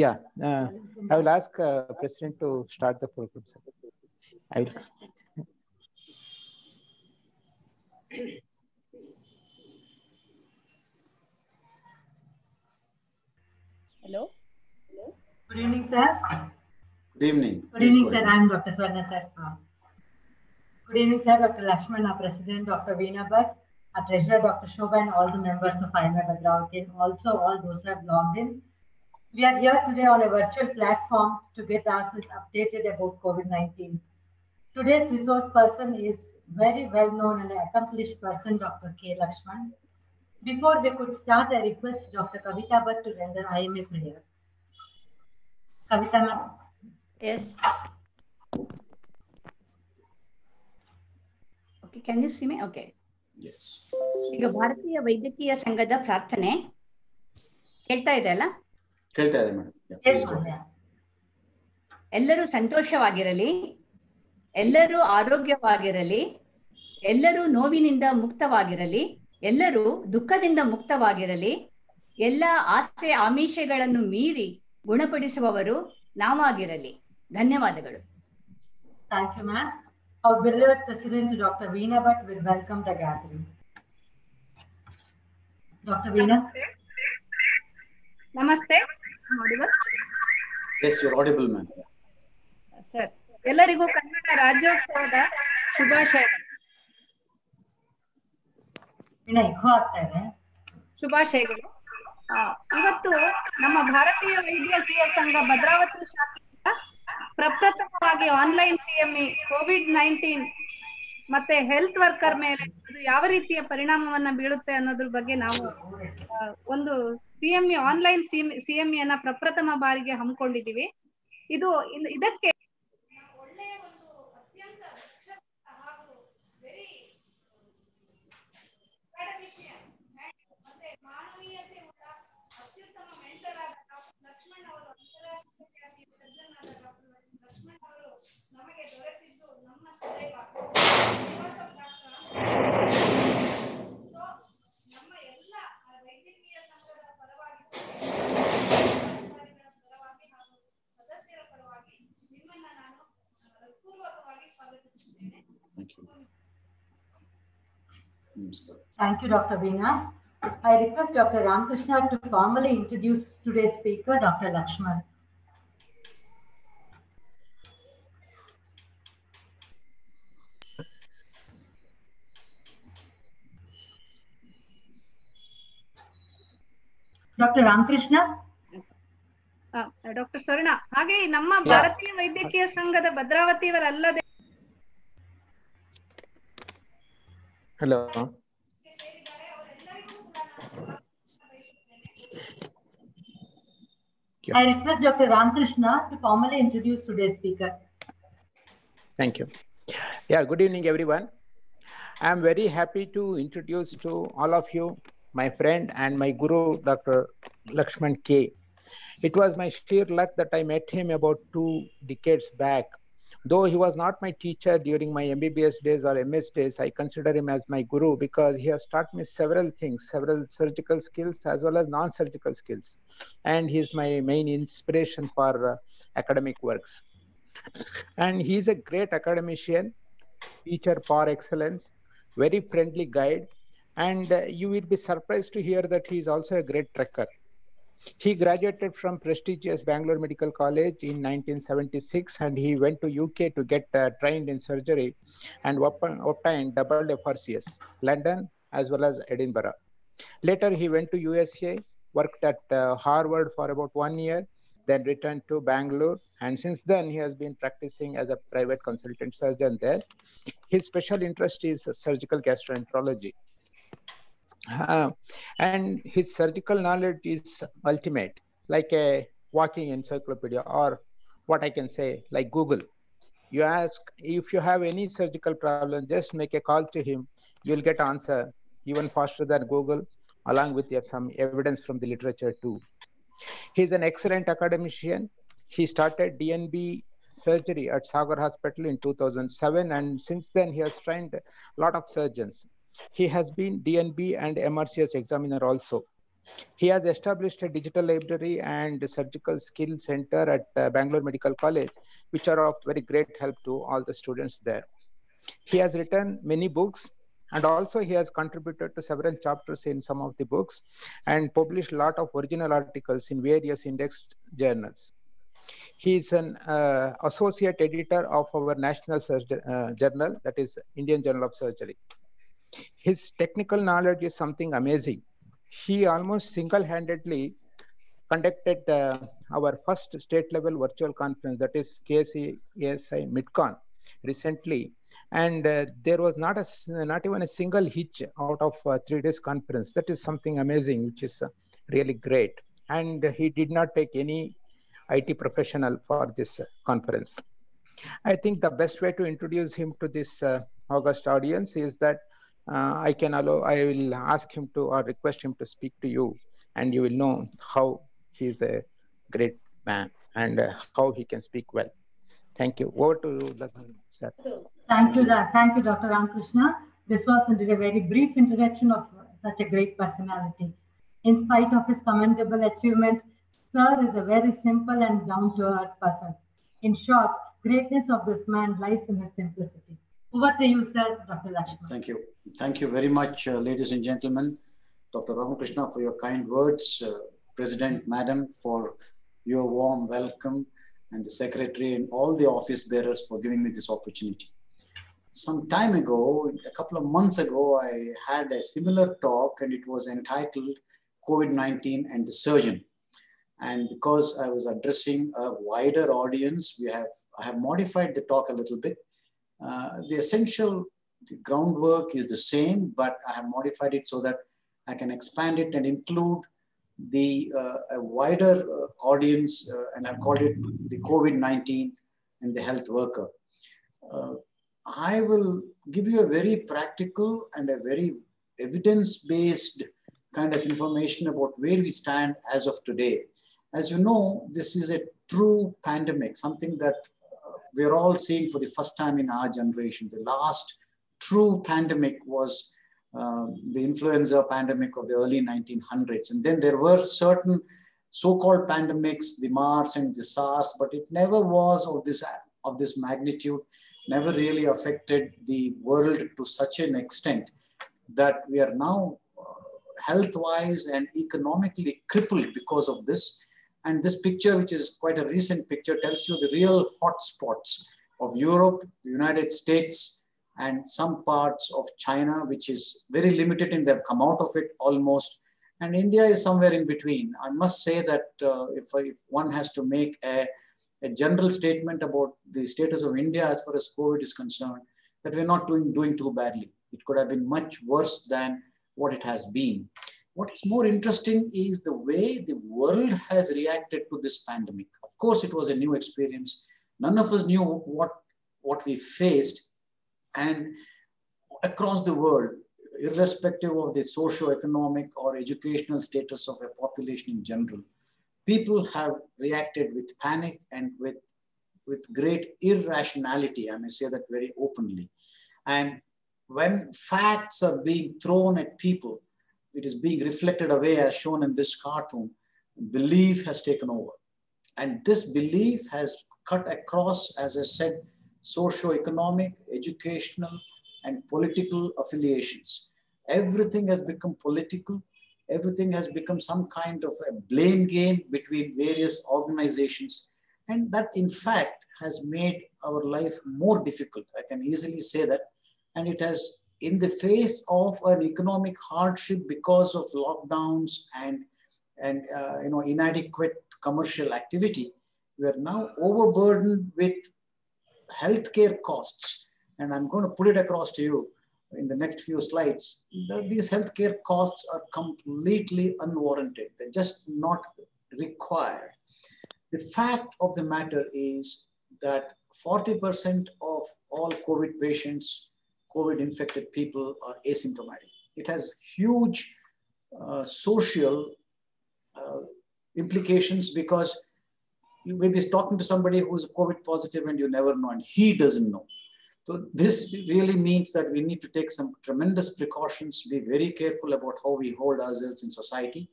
Yeah, I will ask President to start the program. I will. Hello. Good evening, sir. Good evening. Good evening, sir. I am Dr. Swarna, sir. Good evening, sir. Dr. Lakshman, our President, Dr. Veena Bhatt, our Treasurer, Dr. Shobha, and all the members of IMA Bhadravati, and also all those who have logged in. We are here today on a virtual platform to get ourselves updated about COVID-19. Today's resource person is very well known and accomplished person, Dr. K. Lakshman. Before we could start, I request Dr. Kavita Bhatt to render IMA prayer. Kavita ma'am. Yes. Okay, can you see me? Okay. Yes. ಈಗ ಭಾರತೀಯ ವೈದ್ಯಕೀಯ ಸಂಘದ ಪ್ರಾರ್ಥನೆ ಕೇಳ್ತಾ ಇದೆ ಅಲ್ಲ? ಕೇಳ್ತಾ ಇದೆ ಮೇಡಮ್. ಎಲ್ಲರೂ ಸಂತೋಷವಾಗಿರಲಿ, ಎಲ್ಲರೂ ಆರೋಗ್ಯವಾಗಿರಲಿ, ಎಲ್ಲರೂ ನೋವಿನಿಂದ ಮುಕ್ತವಾಗಿರಲಿ, ಎಲ್ಲರೂ ದುಃಖದಿಂದ ಮುಕ್ತವಾಗಿರಲಿ, ಎಲ್ಲ ಆಸೆ ಆಮಿಷಗಳನ್ನು ಮೀರಿ ಗುಣಪಡಿಸುವವರು ನಾವಾಗಿರಲಿ. ಧನ್ಯವಾದಗಳು. Thank you, ma'am. Our beloved President, Dr. Veena Bhatt, will welcome the gathering. Dr. Veena. Namaste. Audible? Yes, you're audible, ma'am. Sir, ಎಲ್ಲರಿಗೂ ಕನ್ನಡ ರಾಜ್ಯೋತ್ಸವದ ಶುಭಾಶಯಗಳು. ಶುಭಾಶಯಗಳು. ಇವತ್ತು ನಮ್ಮ ಭಾರತೀಯ ವೈದ್ಯಕೀಯ ಸಂಘ ಭದ್ರಾವತಿ ಶಾಖೆಯಿಂದ ಪ್ರಪ್ರಥಮವಾಗಿ ಆನ್ಲೈನ್ CME COVID-19 ಮತ್ತೆ ಹೆಲ್ತ್ ವರ್ಕರ್ ಮೇಲೆ ಅದು ಯಾವ ರೀತಿಯ ಪರಿಣಾಮವನ್ನ ಬೀಳುತ್ತೆ ಅನ್ನೋದ್ರ ಬಗ್ಗೆ ನಾವು ಒಂದು CME ಆನ್ಲೈನ್ CME ಅನ್ನ ಪ್ರಪ್ರಥಮ ಬಾರಿಗೆ ಹಮ್ಮಿಕೊಂಡಿದ್ದೀವಿ. ಇದಕ್ಕೆ ಒಳ್ಳೆಯ ಒಂದು ಅತ್ಯಂತ ಹಾಗೂ ವೆರಿ ಅಕಾಡೆಮಿಷಿಯನ್ ಮತ್ತೆ ಮಾನವೀಯತೆ ಉಳ್ಳ ಅತ್ಯುತ್ತಮ ಮೆಂಟರ್ ಆದ ಡಾಕ್ಟರ್ ಲಕ್ಷ್ಮಣ್ ಅವರು, ಅಂತಾರಾಷ್ಟ್ರೀಯ ತಜ್ಞರಾದ ಡಾಕ್ಟರ್ ಲಕ್ಷ್ಮಣ್ ಅವರು ನಮಗೆ ದೊರೆತಿದ್ದು ನಮ್ಮ ಸದೈವ ಸೊ ನಮ್ಮ ಎಲ್ಲ ವೈದ್ಯಕೀಯ ಸಂಘದ ಪರವಾಗಿ ಪರವಾಗಿ ಹಾಗೂ ಸದಸ್ಯರ ಪರವಾಗಿ ನಿಮ್ಮನ್ನ ನಾನು ಪೂರ್ವಕವಾಗಿ ಸ್ವಾಗತಿಸುತ್ತೇನೆ. Thank you, Dr. Veena. I request Dr. Ramakrishna to formally introduce today's speaker, Dr. Lakshman. Dr. Ramakrishna. Doctor ಸ್ವರ್ಣ, ಹಾಗೆ ನಮ್ಮ ಭಾರತೀಯ ವೈದ್ಯಕೀಯ ಸಂಘದ ಭದ್ರಾವತಿಯವರಲ್ಲದೆ Hello. I request Dr. Ramakrishna to formally introduce today's speaker. Thank you. Yeah, good evening, everyone. I am very happy to introduce to all of you my friend and my guru, Dr. Lakshman K. It was my sheer luck that I met him about 2 decades back. Though he was not my teacher during my MBBS days or MS days, I consider him as my guru because he has taught me several things, several surgical skills as well as non-surgical skills. And he is my main inspiration for academic works. And he is a great academician, teacher par excellence, very friendly guide. And you will be surprised to hear that he is also a great trekker. He graduated from prestigious Bangalore Medical College in 1976, and he went to UK to get trained in surgery and obtained double FRCS, London as well as Edinburgh. Later, he went to USA, worked at Harvard for about 1 year, then returned to Bangalore. And since then, he has been practicing as a private consultant surgeon there. His special interest is surgical gastroenterology. And his surgical knowledge is ultimate, like a walking encyclopedia, or what I can say, like Google. You ask, if you have any surgical problem, just make a call to him. You'll get answer even faster than Google, along with some evidence from the literature too. He's an excellent academician. He started DNB surgery at Sagar Hospital in 2007, and since then he has trained a lot of surgeons. He has been DNB and MRCS examiner also. He has established a digital library and surgical skill center at Bangalore Medical College, which are of very great help to all the students there. He has written many books, and also he has contributed to several chapters in some of the books and published a lot of original articles in various indexed journals. He is an associate editor of our national journal, that is Indian Journal of Surgery. His technical knowledge is something amazing. He almost single-handedly conducted our first state-level virtual conference, that is KCASI MidCon, recently, and there was not even a single hitch out of 3 days conference. That is something amazing, which is really great. And he did not take any IT professional for this conference. I think the best way to introduce him to this august audience is that I will ask him to or request him to speak to you, and you will know how he is a great man and how he can speak well. Thank you. Over to you, sir. Thank you, Dr. Ramakrishna. This was indeed a very brief introduction of such a great personality. In spite of his commendable achievement, Sir is a very simple and down-to-earth person. In short, greatness of this man lies in his simplicity. Over to you, sir, Dr. Lakshman. Thank you. Thank you very much, ladies and gentlemen. Dr. Ramakrishna, for your kind words. President, Madam, for your warm welcome, and the Secretary and all the office bearers for giving me this opportunity. Some time ago, a couple of months ago, I had a similar talk, and it was entitled COVID-19 and the Surgeon. And because I was addressing a wider audience, I have modified the talk a little bit. The essential groundwork is the same, but I have modified it so that I can expand it and include a wider audience, and I've called it the COVID-19 and the health worker. I will give you a very practical and a very evidence-based kind of information about where we stand as of today. As you know, this is a true pandemic, something that we're all seeing for the first time in our generation. The last true pandemic was the influenza pandemic of the early 1900s. And then there were certain so-called pandemics, the MERS and the SARS, but it never was of this magnitude, never really affected the world to such an extent that we are now health-wise and economically crippled because of this. And this picture, which is quite a recent picture, tells you the real hotspots of Europe, the United States, and some parts of China, which is very limited, and they've come out of it almost. And India is somewhere in between. I must say that if one has to make a general statement about the status of India as far as COVID is concerned, that we're not doing too badly. It could have been much worse than what it has been. What is more interesting is the way the world has reacted to this pandemic. Of course, it was a new experience. None of us knew what we faced. And across the world, irrespective of the socio-economic or educational status of a population in general, people have reacted with panic and with great irrationality. I may say that very openly. And when facts are being thrown at people, it is being reflected away as shown in this cartoon. Belief has taken over. And this belief has cut across, as I said, socio-economic, educational, and political affiliations. Everything has become political. Everything has become some kind of a blame game between various organizations. And that, in fact, has made our life more difficult. I can easily say that. And it has, in the face of an economic hardship because of lockdowns and inadequate commercial activity, we are now overburdened with healthcare costs. And I'm going to put it across to you in the next few slides. These healthcare costs are completely unwarranted. They're just not required. The fact of the matter is that 40% of all COVID patients, COVID-infected people, are asymptomatic. It has huge social implications, because you may be talking to somebody who is COVID positive and you never know, and he doesn't know. So this really means that we need to take some tremendous precautions, be very careful about how we hold ourselves in society.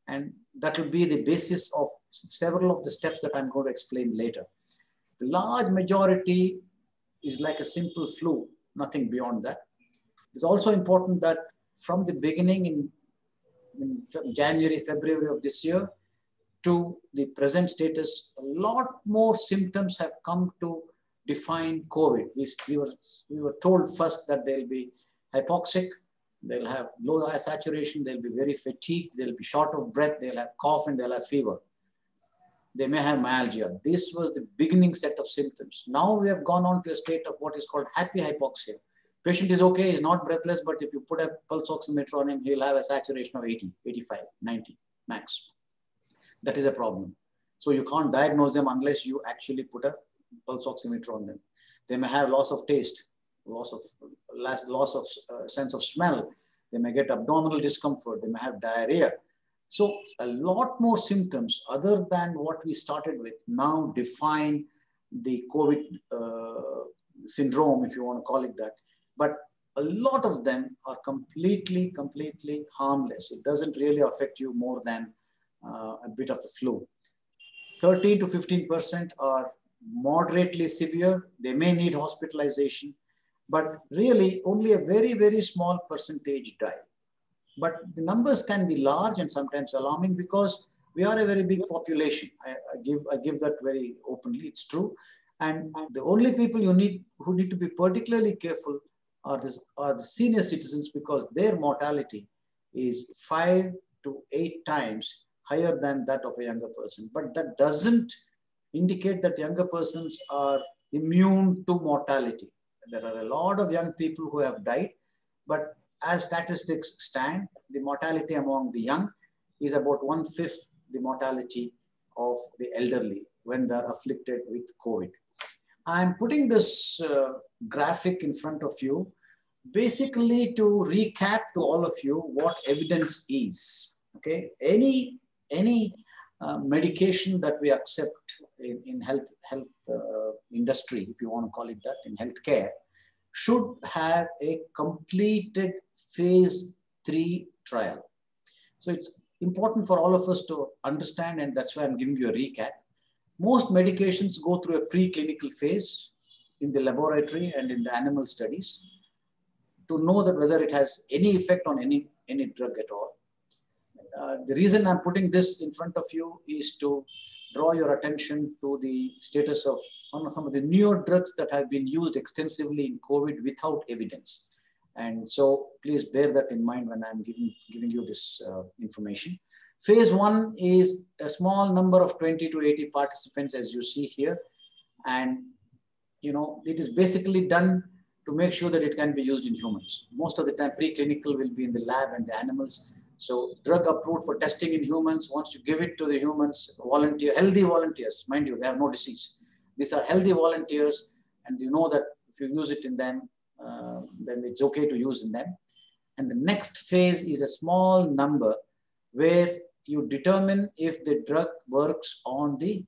And that will be the basis of several of the steps that I'm going to explain later. The large majority is like a simple flu, nothing beyond that. It's also important that from the beginning in January, February of this year to the present status, a lot more symptoms have come to define COVID. We were told first that they'll be hypoxic, they'll have low oxygen saturation, they'll be very fatigued, they'll be short of breath, they'll have cough, and they'll have fever. They may have myalgia. This was the beginning set of symptoms. Now we have gone on to a state of what is called happy hypoxia. Patient is okay, he's not breathless, but if you put a pulse oximeter on him, he'll have a saturation of 80, 85, 90 max. That is a problem. So you can't diagnose them unless you actually put a pulse oximeter on them. They may have loss of taste, loss of sense of smell. They may get abdominal discomfort. They may have diarrhea. So a lot more symptoms other than what we started with now define the COVID syndrome, if you want to call it that. But a lot of them are completely harmless. It doesn't really affect you more than a bit of a flu. 13 to 15% are moderately severe. They may need hospitalization, but really only a very small percentage die. But the numbers can be large and sometimes alarming because we are a very big population. I give that very openly, it's true. And the only people who need to be particularly careful are the senior citizens, because their mortality is 5 to 8 times higher than that of a younger person. But that doesn't indicate that younger persons are immune to mortality. There are a lot of young people who have died, but as statistics stand, the mortality among the young is about 1/5 the mortality of the elderly when they're afflicted with COVID. I'm putting this graphic in front of you basically to recap to all of you what evidence is. Okay, any medication that we accept in health industry, if you want to call it that, in healthcare, should have a completed phase 3 trial. So it's important for all of us to understand, and that's why I'm giving you a recap. Most medications go through a preclinical phase in the laboratory and in the animal studies to know that whether it has any effect on any drug at all. The reason I'm putting this in front of you is to draw your attention to the status of some of the newer drugs that have been used extensively in COVID without evidence. And so please bear that in mind when I'm giving you this information. Phase 1 is a small number of 20 to 80 participants, as you see here. And it is basically done to make sure that it can be used in humans. Most of the time, preclinical will be in the lab and the animals. So drug approved for testing in humans, once you give it to the humans, healthy volunteers, mind you, they have no disease. These are healthy volunteers, and you know that if you use it in them, then it's okay to use in them. And the next phase is a small number where you determine if the drug works on the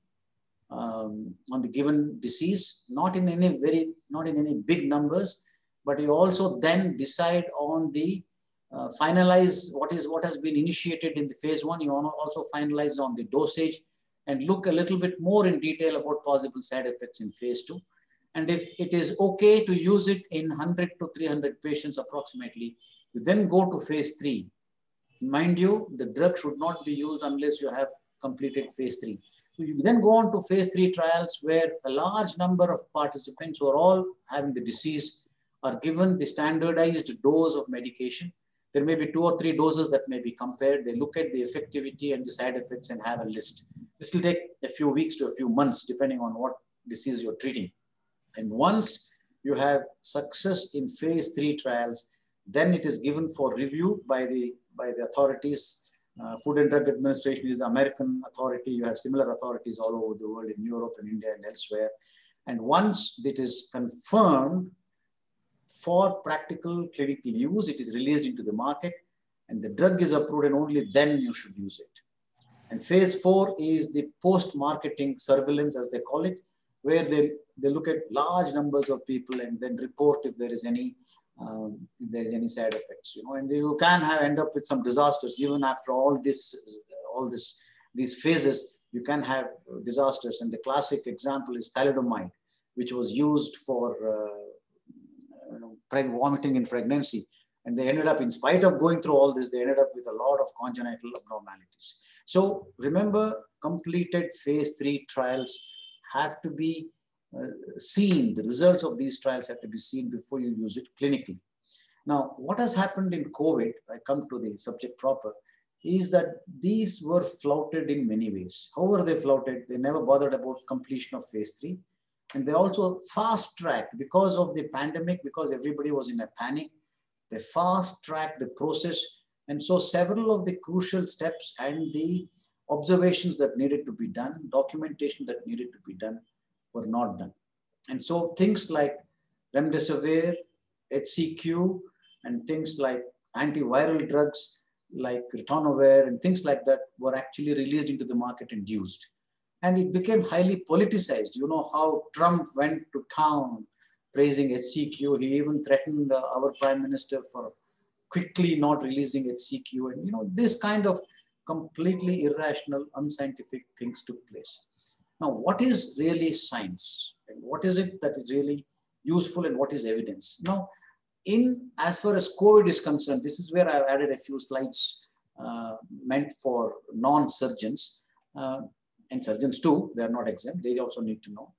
given disease, not in any big numbers, but you also then decide on the finalize what has been initiated in the phase 1. You also finalize on the dosage and look a little bit more in detail about possible side effects in phase 2. And if it is okay to use it in 100 to 300 patients approximately, you then go to phase 3. Mind you, the drug should not be used unless you have completed phase 3. So you then go on to phase 3 trials where a large number of participants who are all having the disease are given the standardized dose of medication. There may be 2 or 3 doses that may be compared. They look at the effectivity and the side effects and have a list. This will take a few weeks to a few months, depending on what disease you're treating. And once you have success in phase 3 trials, then it is given for review by the authorities. Food and Drug Administration is the American authority. You have similar authorities all over the world, in Europe and India and elsewhere. And once it is confirmed for practical clinical use, it is released into the market and the drug is approved, and only then you should use it. And phase 4 is the post-marketing surveillance, as they call it, where they look at large numbers of people and then report if there is any side effects, and you can end up with some disasters even after all all these phases, you can have disasters. And the classic example is thalidomide, which was used for vomiting in pregnancy. And they ended up, in spite of going through all this, they ended up with a lot of congenital abnormalities. So remember, completed phase 3 trials have to be seen. The results of these trials have to be seen before you use it clinically. Now, what has happened in COVID, I come to the subject proper, is that these were flouted in many ways. However they flouted, they never bothered about completion of phase 3. And they also fast-tracked because of the pandemic, because everybody was in a panic. They fast-tracked the process. And so several of the crucial steps and the observations that needed to be done, documentation that needed to be done, were not done. And so things like remdesivir, HCQ, and things like antiviral drugs like ritonavir and things like that were actually released into the market and used. And it became highly politicized. You know how Trump went to town praising HCQ. He even threatened our prime minister for quickly not releasing HCQ. And you know, this kind of completely irrational, unscientific things took place. Now, what is really science? And what is it that is really useful and what is evidence? Now, as far as COVID is concerned, this is where I've added a few slides meant for non-surgeons and surgeons too. They are not exempt. They also need to know.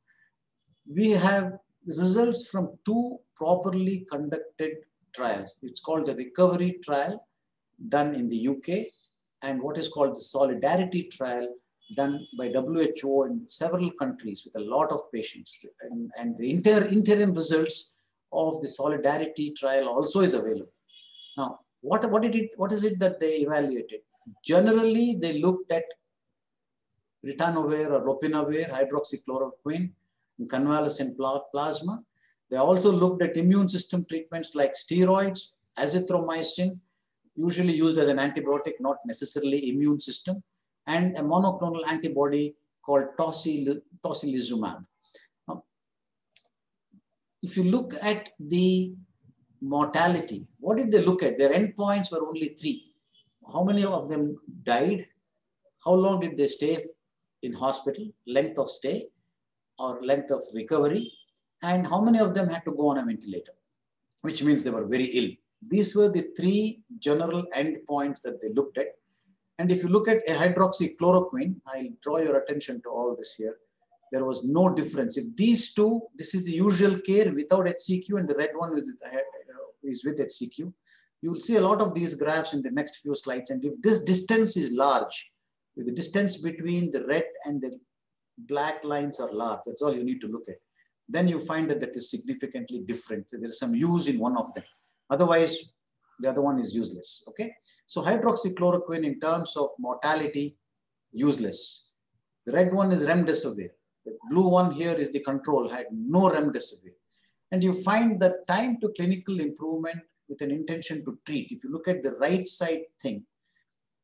We have results from 2 properly conducted trials. It's called the recovery trial done in the UK and what is called the solidarity trial done by WHO in several countries with a lot of patients. And the interim results of the solidarity trial also is available. Now, what is it that they evaluated? Generally, they looked at ritonavir or lopinavir, hydroxychloroquine, and convalescent plasma. They also looked at immune system treatments like steroids, azithromycin, usually used as an antibiotic, not necessarily immune system, and a monoclonal antibody called tocilizumab. Now, if you look at the mortality, what did they look at? Their endpoints were only 3. How many of them died? How long did they stay in hospital, length of stay or length of recovery, and how many of them had to go on a ventilator, which means they were very ill. These were the 3 general endpoints that they looked at. And if you look at a hydroxychloroquine, I'll draw your attention to all this here. There was no difference. If these 2, this is the usual care without HCQ and the red one is with HCQ. You will see a lot of these graphs in the next few slides. And if this distance is large, if the distance between the red and the black lines are large, that's all you need to look at. Then you find that that is significantly different. So there is some use in one of them. Otherwise, the other one is useless, okay? So hydroxychloroquine in terms of mortality, useless. The red one is remdesivir. The blue one here is the control, had no remdesivir. And you find that time to clinical improvement with an intention to treat. If you look at the right side thing,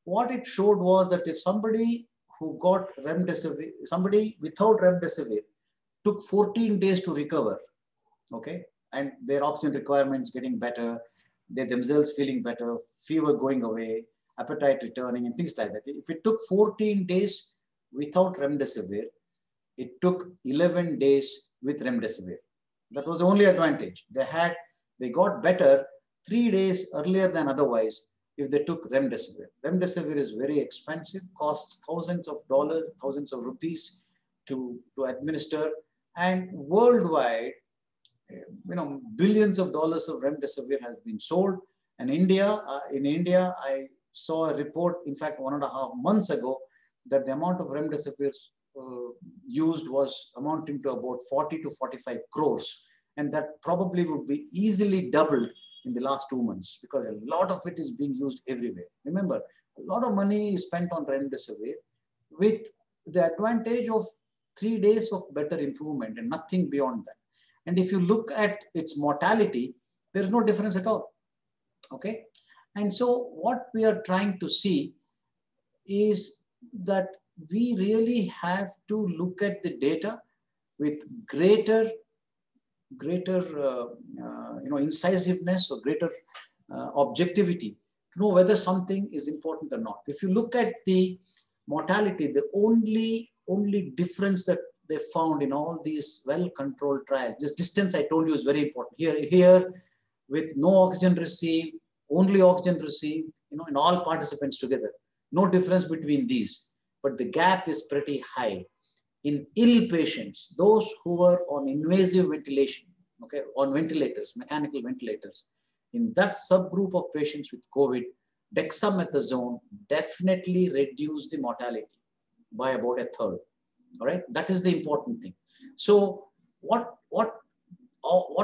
what it showed was that if somebody who got remdesivir, somebody without remdesivir took 14 days to recover, okay? And their oxygen requirements getting better, they themselves feeling better, fever going away, appetite returning and things like that. If it took 14 days without remdesivir, it took 11 days with remdesivir. That was the only advantage. They got better 3 days earlier than otherwise if they took remdesivir. Remdesivir is very expensive, costs thousands of dollars, thousands of rupees to administer. And worldwide, you know, billions of dollars of remdesivir has been sold. And in India, I saw a report, in fact, 1.5 months ago, that the amount of remdesivir used was amounting to about 40 to 45 crores. And that probably would be easily doubled in the last 2 months because a lot of it is being used everywhere. Remember, a lot of money is spent on remdesivir with the advantage of 3 days of better improvement and nothing beyond that. And if you look at its mortality, there is no difference at all, okay? And so what we are trying to see is that we really have to look at the data with greater incisiveness or greater objectivity to know whether something is important or not. If you look at the mortality, the only difference that they found in all these well-controlled trials, this distance I told you is very important. Here with no oxygen received, only oxygen received, in all participants together. No difference between these, but the gap is pretty high. In ill patients, those who were on invasive ventilation, okay, on ventilators, mechanical ventilators, in that subgroup of patients with COVID, dexamethasone definitely reduced the mortality by about a third. All right, that is the important thing. So what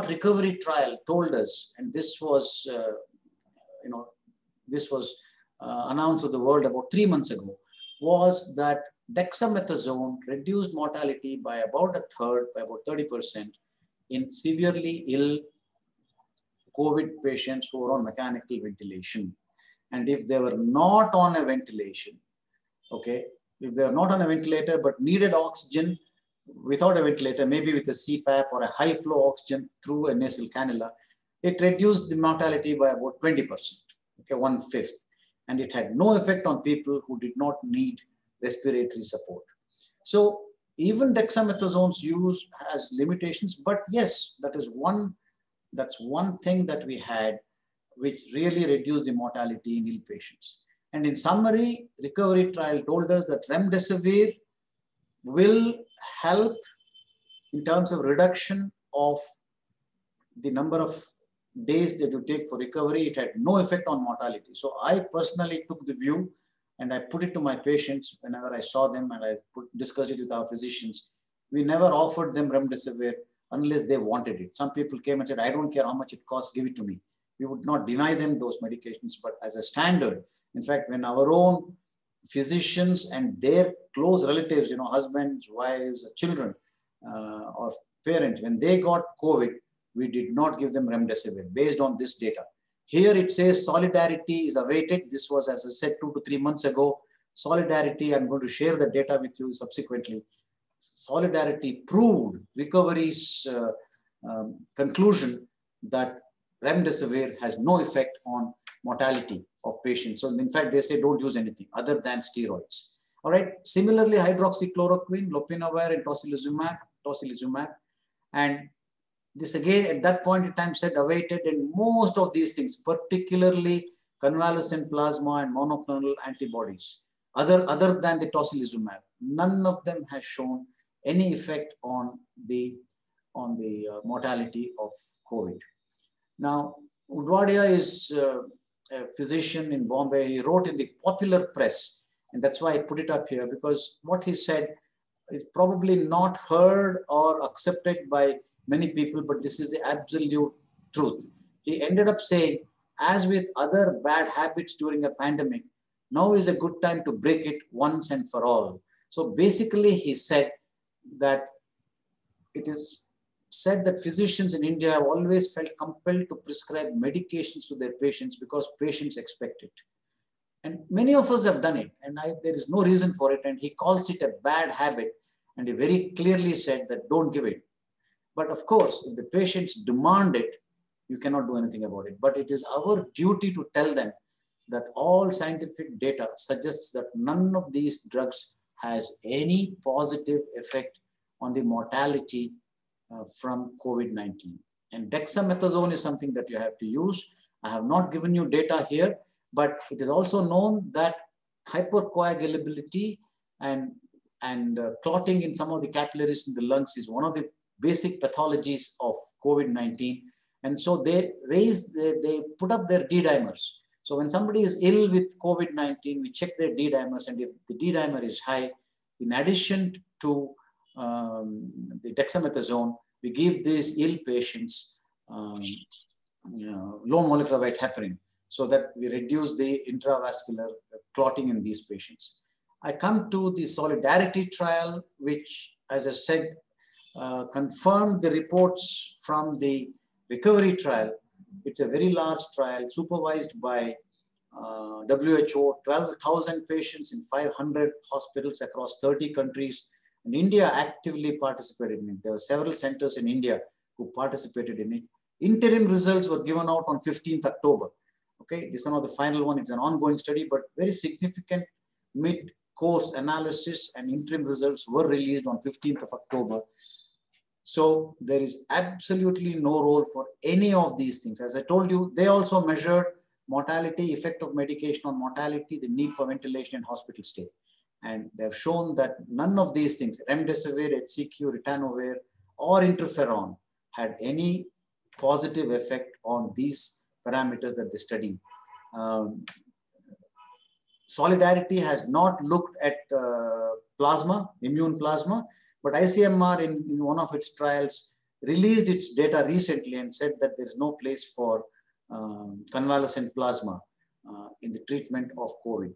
recovery trial told us, and this was, announced to the world about 3 months ago, was that dexamethasone reduced mortality by about a third, by about 30%, in severely ill COVID patients who were on mechanical ventilation. And if they were not on a ventilation, okay, if they are not on a ventilator but needed oxygen without a ventilator, maybe with a CPAP or a high flow oxygen through a nasal cannula, it reduced the mortality by about 20%, okay, 1/5. And it had no effect on people who did not need respiratory support. So even dexamethasone's use has limitations, but yes, that's one thing that we had which really reduced the mortality in ill patients. And in summary, recovery trial told us that remdesivir will help in terms of reduction of the number of days that you take for recovery. It had no effect on mortality. So I personally took the view and I put it to my patients whenever I saw them, and I discussed it with our physicians. We never offered them remdesivir unless they wanted it. Some people came and said, I don't care how much it costs, give it to me. We would not deny them those medications, but as a standard, in fact, when our own physicians and their close relatives, husbands, wives, children, or parents, when they got COVID, we did not give them remdesivir based on this data. Here it says solidarity is awaited. This was, as I said, 2 to 3 months ago. Solidarity, I'm going to share the data with you subsequently. Solidarity proved recovery's conclusion that remdesivir has no effect on mortality of patients. So in fact, they say don't use anything other than steroids. All right. Similarly, hydroxychloroquine, lopinavir, and tocilizumab. And this again, at that point in time, said awaited, and most of these things, particularly convalescent plasma and monoclonal antibodies, other than the tocilizumab, none of them has shown any effect on the mortality of COVID. Now, Udwadia is a physician in Bombay. He wrote in the popular press, and that's why I put it up here, because what he said is probably not heard or accepted by many people, but this is the absolute truth. He ended up saying, as with other bad habits during a pandemic, now is a good time to break it once and for all. So basically, he said that it is said that physicians in India have always felt compelled to prescribe medications to their patients because patients expect it. And many of us have done it, and there is no reason for it. And he calls it a bad habit. And he very clearly said that don't give it. But of course, if the patients demand it, you cannot do anything about it. But it is our duty to tell them that all scientific data suggests that none of these drugs has any positive effect on the mortality from COVID-19. And dexamethasone is something that you have to use. I have not given you data here, but it is also known that hypercoagulability and clotting in some of the capillaries in the lungs is one of the basic pathologies of COVID-19. And so they put up their D-dimers. So when somebody is ill with COVID-19, we check their D-dimers, and if the D-dimer is high, in addition to the dexamethasone, we give these ill patients low molecular weight heparin so that we reduce the intravascular clotting in these patients. I come to the Solidarity trial, which, as I said, confirmed the reports from the recovery trial. It's a very large trial supervised by WHO, 12,000 patients in 500 hospitals across 30 countries. And India actively participated in it. There were several centers in India who participated in it. Interim results were given out on 15th October. Okay, this is not the final one. It's an ongoing study, but very significant course analysis and interim results were released on 15th of October. So there is absolutely no role for any of these things. As I told you, they also measured mortality, effect of medication on mortality, the need for ventilation and hospital stay. And they've shown that none of these things, remdesivir, HCQ, ritonavir, or interferon, had any positive effect on these parameters that they studied. Solidarity has not looked at plasma, immune plasma, but ICMR in one of its trials released its data recently and said that there's no place for convalescent plasma in the treatment of COVID.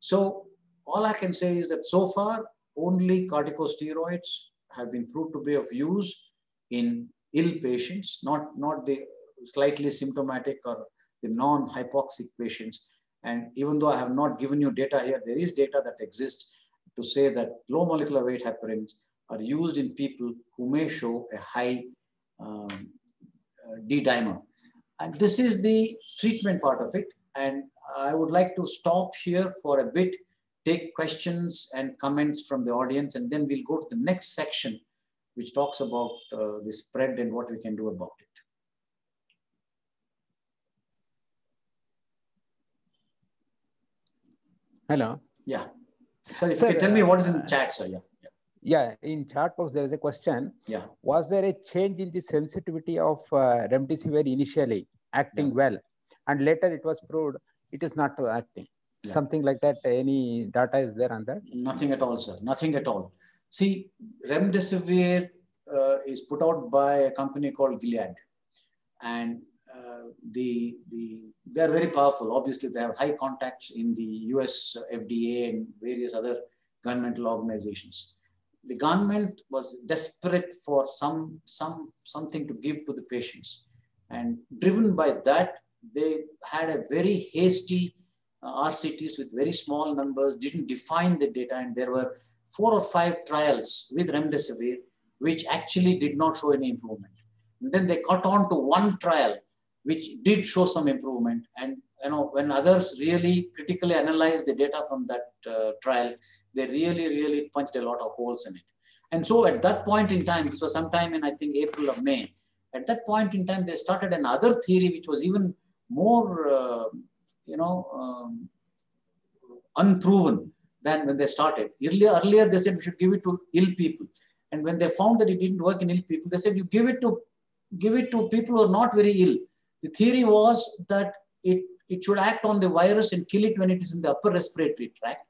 So all I can say is that so far, only corticosteroids have been proved to be of use in ill patients, not the slightly symptomatic or the non-hypoxic patients. And even though I have not given you data here, there is data that exists to say that low molecular weight heparins are used in people who may show a high D-dimer. And this is the treatment part of it. And I would like to stop here for a bit, take questions and comments from the audience, and then we'll go to the next section, which talks about the spread and what we can do about it. Hello. Yeah. So if you can tell me what is in the chat, sir. Yeah. Yeah, in chat box, there is a question. Yeah. Was there a change in the sensitivity of remdesivir initially acting well, and later it was proved it is not acting? Yeah. Something like that. Any data is there on that? Nothing at all, sir. Nothing at all. See, remdesivir is put out by a company called Gilead, and they are very powerful. Obviously, they have high contacts in the US FDA and various other governmental organizations. The government was desperate for something to give to the patients, and driven by that, they had a very hasty RCTs with very small numbers, didn't define the data, and there were 4 or 5 trials with remdesivir which actually did not show any improvement. And then they got on to one trial which did show some improvement, and when others really critically analyzed the data from that trial, they really punched a lot of holes in it. And so at that point in time, this was sometime in I think April or May, at that point in time they started another theory which was even more unproven than when they started. Earlier they said we should give it to ill people, and when they found that it didn't work in ill people, they said you give it to people who are not very ill. The theory was that it should act on the virus and kill it when it is in the upper respiratory tract.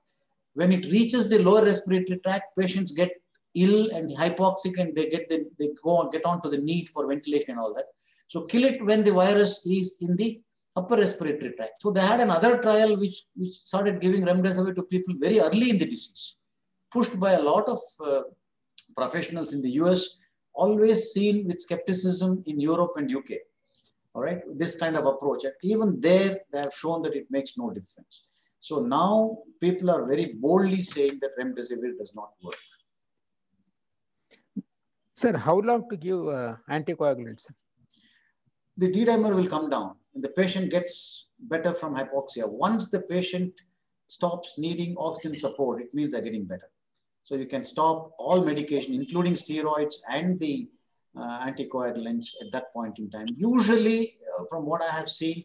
When it reaches the lower respiratory tract, patients get ill and hypoxic, and they get on to the need for ventilation and all that. So kill it when the virus is in the upper respiratory tract. So they had another trial which started giving remdesivir to people very early in the disease, pushed by a lot of professionals in the US, always seen with skepticism in Europe and UK. All right, this kind of approach. And even there, they have shown that it makes no difference. So now people are very boldly saying that remdesivir does not work. Sir, how long to give anticoagulants? The D-dimer will come down and the patient gets better from hypoxia. Once the patient stops needing oxygen support, it means they're getting better. So you can stop all medication, including steroids and the anticoagulants at that point in time. Usually, from what I have seen,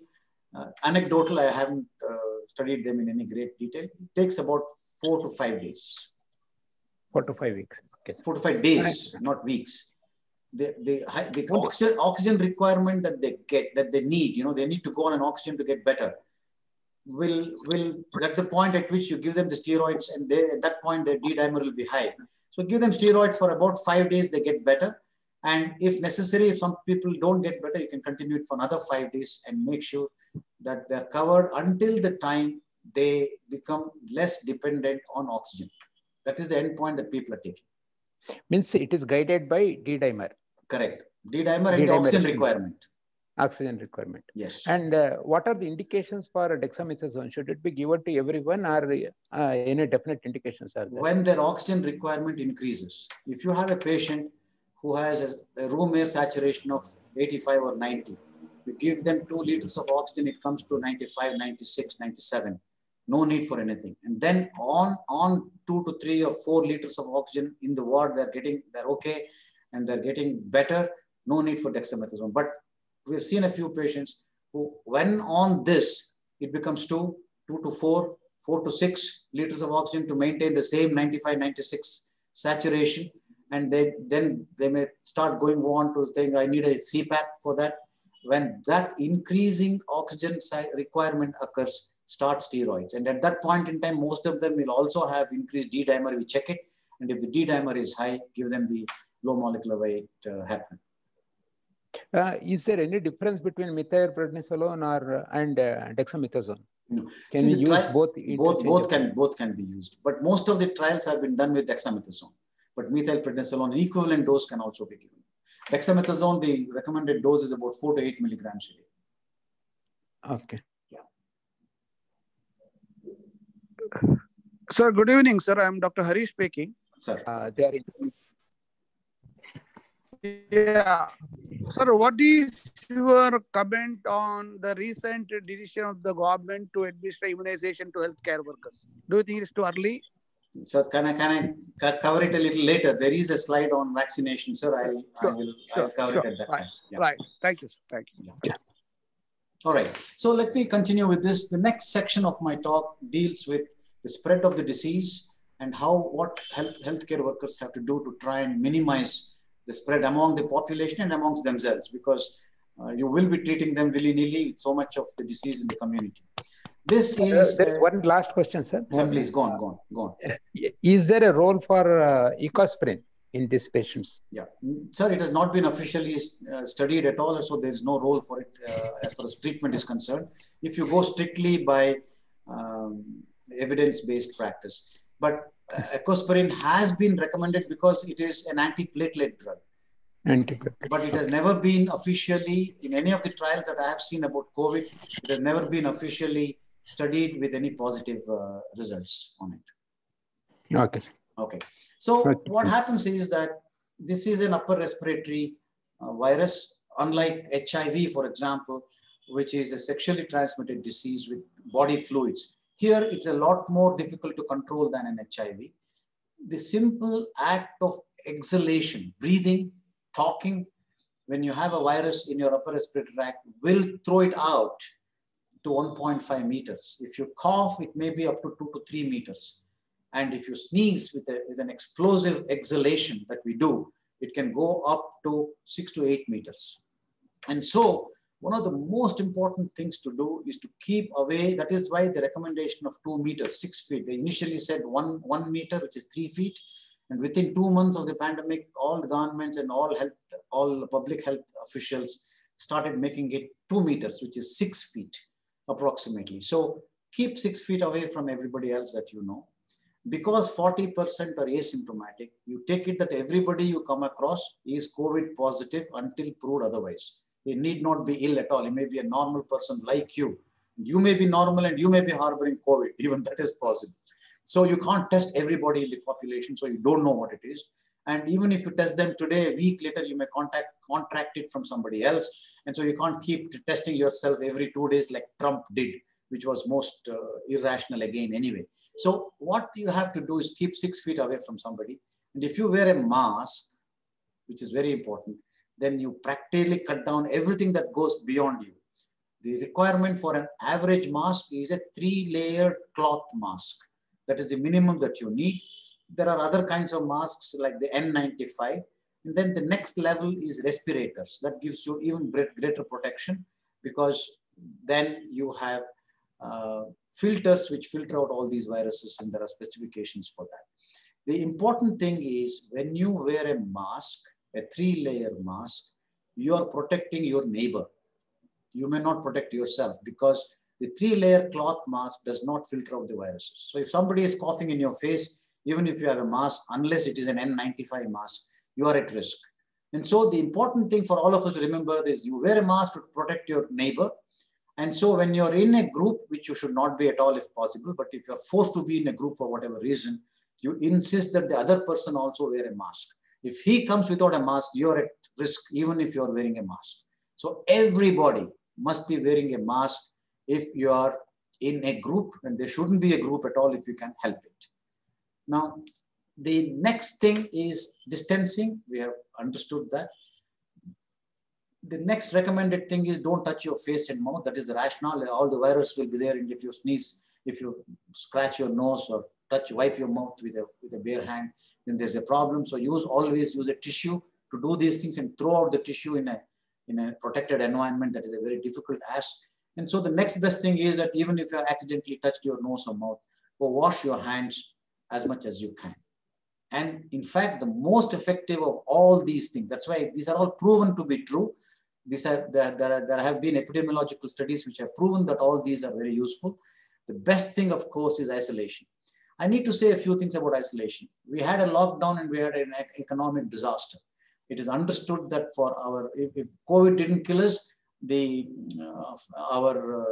anecdotal, I haven't studied them in any great detail, it takes about 4 to 5 days. 4 to 5 weeks. Okay. 4 to 5 days, not weeks. The oxygen requirement that they need, they need to go on an oxygen to get better. That's the point at which you give them the steroids, and at that point their D-dimer will be high. So give them steroids for about 5 days, they get better. And if necessary, if some people don't get better, you can continue it for another 5 days and make sure that they're covered until the time they become less dependent on oxygen. That is the end point that people are taking. Means it is guided by D-dimer. Correct. D-dimer and the oxygen requirement. Oxygen requirement. Yes. And what are the indications for dexamethasone? Should it be given to everyone, or any definite indications are there? When their oxygen requirement increases. If you have a patient who has a room air saturation of 85 or 90, you give them 2 liters of oxygen, it comes to 95, 96, 97. no need for anything. And then on 2 to 3 or 4 liters of oxygen in the ward, they're okay and they're getting better. No need for dexamethasone. But we've seen a few patients who, when on this, it becomes 2 to 4, 4 to 6 liters of oxygen to maintain the same 95, 96 saturation. And then they may start going on to think, I need a CPAP for that. When that increasing oxygen requirement occurs, start steroids. And at that point in time, most of them will also have increased D-dimer. We check it. And if the D-dimer is high, give them the low molecular weight heparin. Is there any difference between methylprednisolone and dexamethasone? No. Can we use both? Both can be used. But most of the trials have been done with dexamethasone. But methylprednisolone, equivalent dose can also be given. Dexamethasone, the recommended dose is about 4 to 8 milligrams a day. Okay. Yeah. Sir, good evening, sir. I'm Dr. Harish speaking. Sir. Yeah. Sir, what is your comment on the recent decision of the government to administer immunization to healthcare workers? Do you think it's too early? Sir, can I cover it a little later? There is a slide on vaccination, sir. I'll cover it at that time. Yeah. Right. Thank you, sir. Thank you. Yeah. All right. So let me continue with this. The next section of my talk deals with the spread of the disease and what healthcare workers have to do to try and minimize the spread among the population and amongst themselves, because you will be treating them willy-nilly with so much of the disease in the community. This is one last question, sir. Please go on. Is there a role for ecosprin in these patients? Yeah, sir, it has not been officially studied at all, so there is no role for it as far as treatment is concerned. If you go strictly by evidence-based practice, but ecosprin has been recommended because it is an antiplatelet drug. But it has never been officially, in any of the trials that I have seen about COVID, it has never been officially studied with any positive results on it. Okay. Okay. So what happens is that this is an upper respiratory virus, unlike HIV, for example, which is a sexually transmitted disease with body fluids. Here, it's a lot more difficult to control than an HIV. The simple act of exhalation, breathing, talking, when you have a virus in your upper respiratory tract, will throw it out to 1.5 meters. If you cough, it may be up to 2 to 3 meters. And if you sneeze with an explosive exhalation that we do, it can go up to 6 to 8 meters. And so one of the most important things to do is to keep away. That is why the recommendation of 2 meters, 6 feet. They initially said 1 meter, which is 3 feet. And within 2 months of the pandemic, all the governments and all public health officials started making it 2 meters, which is 6 feet approximately. So keep 6 feet away from everybody else that you know. Because 40% are asymptomatic, you take it that everybody you come across is COVID positive until proved otherwise. They need not be ill at all. He may be a normal person like you. You may be normal and you may be harboring COVID. Even that is possible. So you can't test everybody in the population, so you don't know what it is. And even if you test them today, a week later, you may contract it from somebody else. And so you can't keep testing yourself every 2 days like Trump did, which was most irrational again anyway. So what you have to do is keep 6 feet away from somebody. And if you wear a mask, which is very important, then you practically cut down everything that goes beyond you. The requirement for an average mask is a 3-layer cloth mask. That is the minimum that you need. There are other kinds of masks like the N95. And then the next level is respirators. That gives you even greater protection, because then you have filters which filter out all these viruses, and there are specifications for that. The important thing is when you wear a mask, a 3-layer mask, you are protecting your neighbor. You may not protect yourself, because the 3-layer cloth mask does not filter out the viruses. So if somebody is coughing in your face, even if you have a mask, unless it is an N95 mask, you are at risk. And so the important thing for all of us to remember is you wear a mask to protect your neighbor. And so when you're in a group, which you should not be at all if possible, but if you're forced to be in a group for whatever reason, you insist that the other person also wear a mask. If he comes without a mask, you're at risk even if you're wearing a mask. So everybody must be wearing a mask if you are in a group, and there shouldn't be a group at all if you can help it. Now, the next thing is distancing. We have understood that. The next recommended thing is don't touch your face and mouth. That is the rationale. All the virus will be there, and if you sneeze, if you scratch your nose or wipe your mouth with a bare hand, then there's a problem. So always use a tissue to do these things and throw out the tissue in a protected environment. That is a very difficult task. And so the next best thing is that even if you accidentally touched your nose or mouth, go wash your hands as much as you can. And in fact, the most effective of all these things, that's why these are all proven to be true. There have been epidemiological studies which have proven that all these are very useful. The best thing, of course, is isolation. I need to say a few things about isolation. We had a lockdown and we had an economic disaster. It is understood that if COVID didn't kill us, our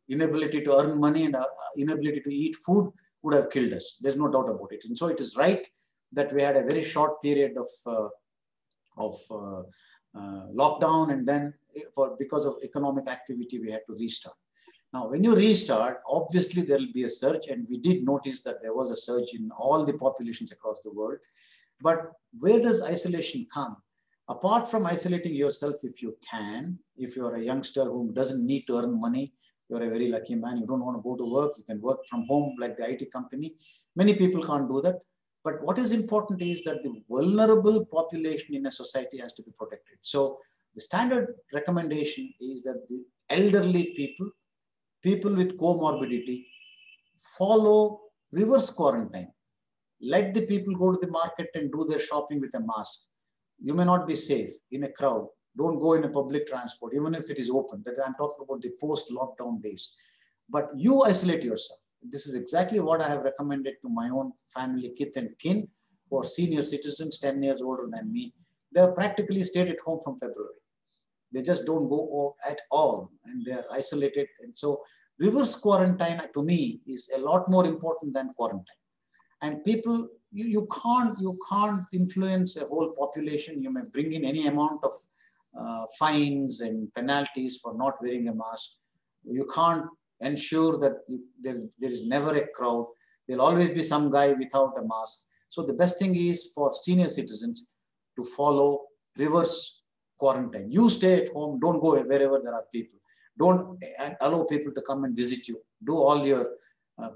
inability to earn money and inability to eat food would have killed us. There's no doubt about it. And so it is right that we had a very short period of lockdown, and then because of economic activity, we had to restart. Now, when you restart, obviously there will be a surge, and we did notice that there was a surge in all the populations across the world. But where does isolation come? Apart from isolating yourself, if you can, if you're a youngster who doesn't need to earn money, you're a very lucky man, you don't want to go to work, you can work from home like the IT company. Many people can't do that. But what is important is that the vulnerable population in a society has to be protected. So the standard recommendation is that the elderly people with comorbidity, follow reverse quarantine. Let the people go to the market and do their shopping with a mask. You may not be safe in a crowd. Don't go in a public transport, even if it is open. That I'm talking about the post-lockdown days. But you isolate yourself. This is exactly what I have recommended to my own family, kith and kin, who are senior citizens, 10 years older than me. They have practically stayed at home from February. They just don't go at all, and they're isolated. And so reverse quarantine to me is a lot more important than quarantine. And people, you can't influence a whole population. You may bring in any amount of fines and penalties for not wearing a mask. You can't ensure that there is never a crowd. There'll always be some guy without a mask. So the best thing is for senior citizens to follow reverse quarantine. You stay at home, don't go wherever there are people. Don't allow people to come and visit you. Do all your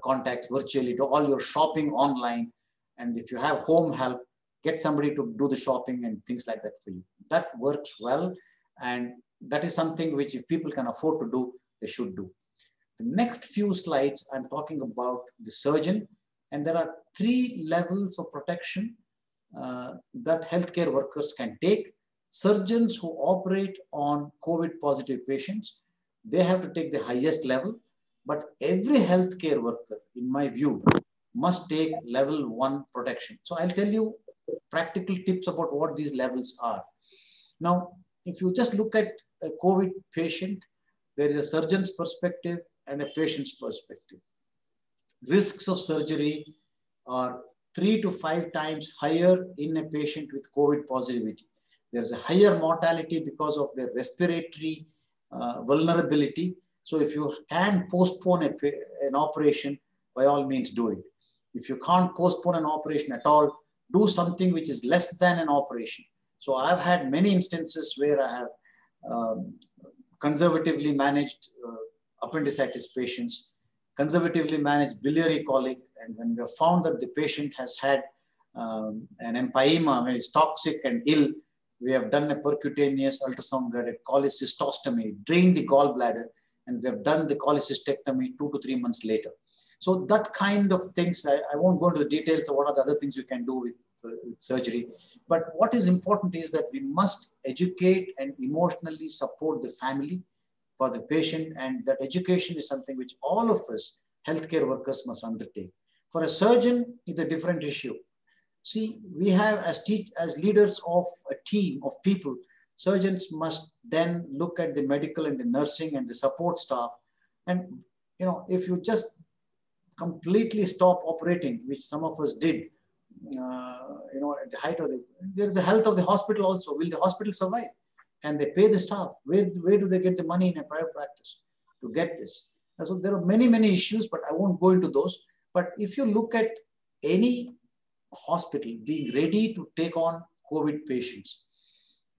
contacts virtually, do all your shopping online. And if you have home help, get somebody to do the shopping and things like that for you. That works well. And that is something which if people can afford to do, they should do. The next few slides, I'm talking about the surgeon. And there are 3 levels of protection that healthcare workers can take. Surgeons who operate on COVID positive patients, they have to take the highest level, but every healthcare worker, in my view, must take level 1 protection. So I'll tell you practical tips about what these levels are. Now, if you just look at a COVID patient, there is a surgeon's perspective and a patient's perspective. Risks of surgery are 3 to 5 times higher in a patient with COVID positivity. There's a higher mortality because of their respiratory vulnerability. So if you can postpone an operation, by all means do it. If you can't postpone an operation at all, do something which is less than an operation. So I've had many instances where I have conservatively managed appendicitis patients, conservatively managed biliary colic, and when we have found that the patient has had an empyema, when it's toxic and ill, we have done a percutaneous ultrasound-guided cholecystostomy, drained the gallbladder, and we have done the cholecystectomy 2 to 3 months later. So that kind of things, I won't go into the details of what are the other things we can do with surgery. But what is important is that we must educate and emotionally support the family for the patient, and that education is something which all of us healthcare workers must undertake. For a surgeon, it's a different issue. See, we have as leaders of a team of people, surgeons must then look at the medical and the nursing and the support staff. And, if you just completely stop operating, which some of us did, at the height of there is the health of the hospital also. Will the hospital survive? Can they pay the staff? Where do they get the money in a private practice to get this? So there are many, many issues, but I won't go into those. But if you look at any hospital being ready to take on COVID patients,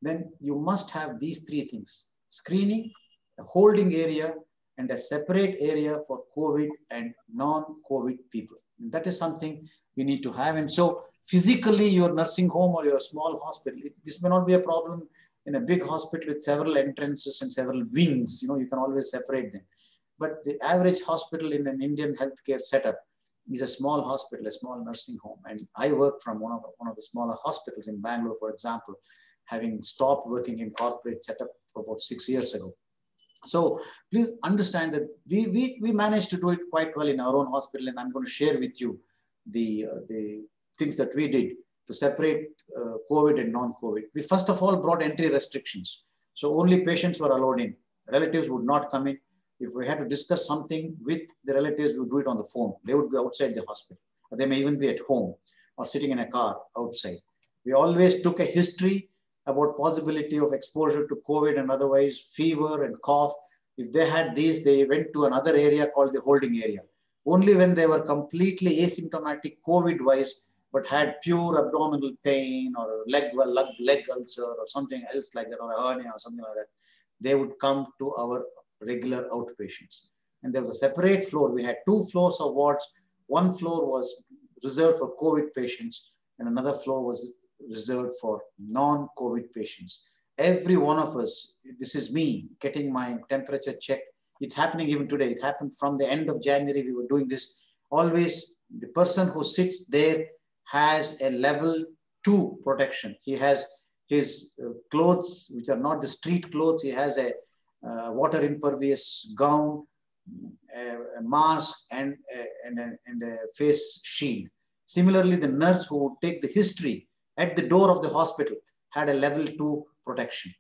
then you must have these three things: screening, a holding area, and a separate area for COVID and non-COVID people. And that is something we need to have. And so physically, your nursing home or your small hospital, this may not be a problem in a big hospital with several entrances and several wings. You can always separate them. But the average hospital in an Indian healthcare setup is a small hospital, a small nursing home. And I work from one of the smaller hospitals in Bangalore, for example, having stopped working in corporate setup for about 6 years ago. So please understand that we managed to do it quite well in our own hospital. And I'm going to share with you the things that we did to separate COVID and non-COVID. We first of all brought entry restrictions. So only patients were allowed in. Relatives would not come in. If we had to discuss something with the relatives, we would do it on the phone. They would be outside the hospital. Or they may even be at home or sitting in a car outside. We always took a history about possibility of exposure to COVID and otherwise fever and cough. If they had these, they went to another area called the holding area. Only when they were completely asymptomatic COVID-wise, but had pure abdominal pain or leg ulcer or something else like that, or a hernia or something like that, they would come to our regular outpatients. And there was a separate floor. We had 2 floors of wards. One floor was reserved for COVID patients and another floor was reserved for non-COVID patients. Every one of us, this is me getting my temperature checked. It's happening even today. It happened from the end of January. We were doing this. Always the person who sits there has a level 2 protection. He has his clothes, which are not the street clothes. He has a water impervious gown, a mask, and a face shield. Similarly, the nurse who would take the history at the door of the hospital had a level 2 protection.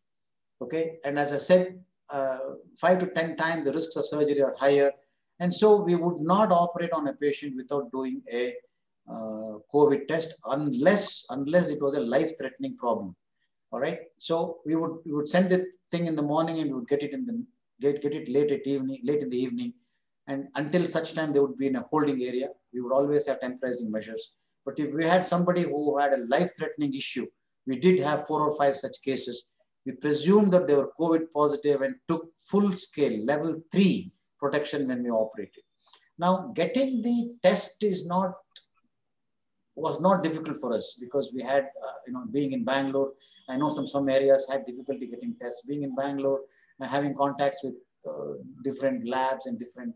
Okay, and as I said, 5 to 10 times the risks of surgery are higher. And so we would not operate on a patient without doing a COVID test unless it was a life-threatening problem. All right. So we would send the thing in the morning and we would get it late in the evening. And until such time they would be in a holding area, we would always have temporizing measures. But if we had somebody who had a life-threatening issue, we did have 4 or 5 such cases. We presumed that they were COVID positive and took full-scale level 3 protection when we operated. Now, getting the test was not difficult for us because we had, being in Bangalore, I know some areas had difficulty getting tests. Being in Bangalore, having contacts with different labs and different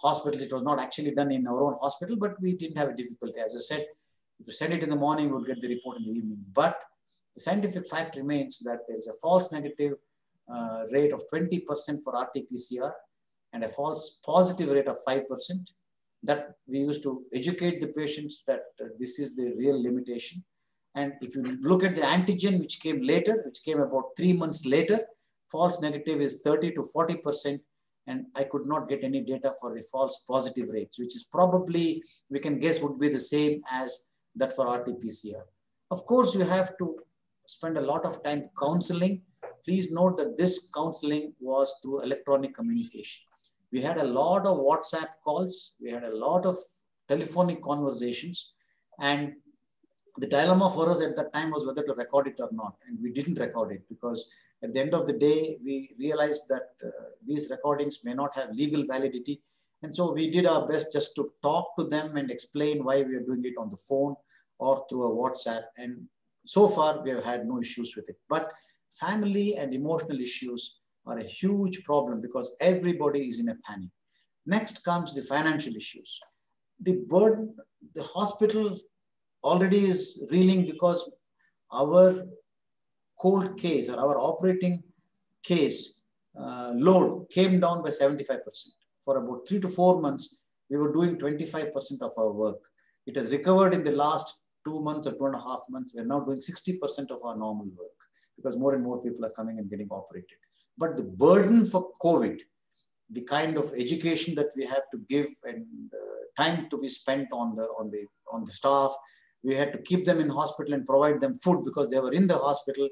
hospitals, it was not actually done in our own hospital, but we didn't have a difficulty. As I said, if you send it in the morning, we'll get the report in the evening. But the scientific fact remains that there is a false negative rate of 20% for RT-PCR and a false positive rate of 5%. That we used to educate the patients that this is the real limitation. And if you look at the antigen, which came later, which came about 3 months later, false negative is 30 to 40%. And I could not get any data for the false positive rates, which is probably, we can guess, would be the same as that for RT-PCR. Of course, you have to spend a lot of time counseling. Please note that this counseling was through electronic communication. We had a lot of WhatsApp calls. We had a lot of telephonic conversations. And the dilemma for us at that time was whether to record it or not. And we didn't record it because at the end of the day, we realized that these recordings may not have legal validity. And so we did our best just to talk to them and explain why we are doing it on the phone or through a WhatsApp. And so far, we have had no issues with it. But family and emotional issues are a huge problem because everybody is in a panic. Next comes the financial issues. The burden, the hospital already is reeling because our cold case or our operating case load came down by 75%. For about 3 to 4 months, we were doing 25% of our work. It has recovered in the last 2 months or 2.5 months. We're now doing 60% of our normal work because more and more people are coming and getting operated. But the burden for COVID, the kind of education that we have to give and time to be spent on the staff, we had to keep them in hospital and provide them food because they were in the hospital.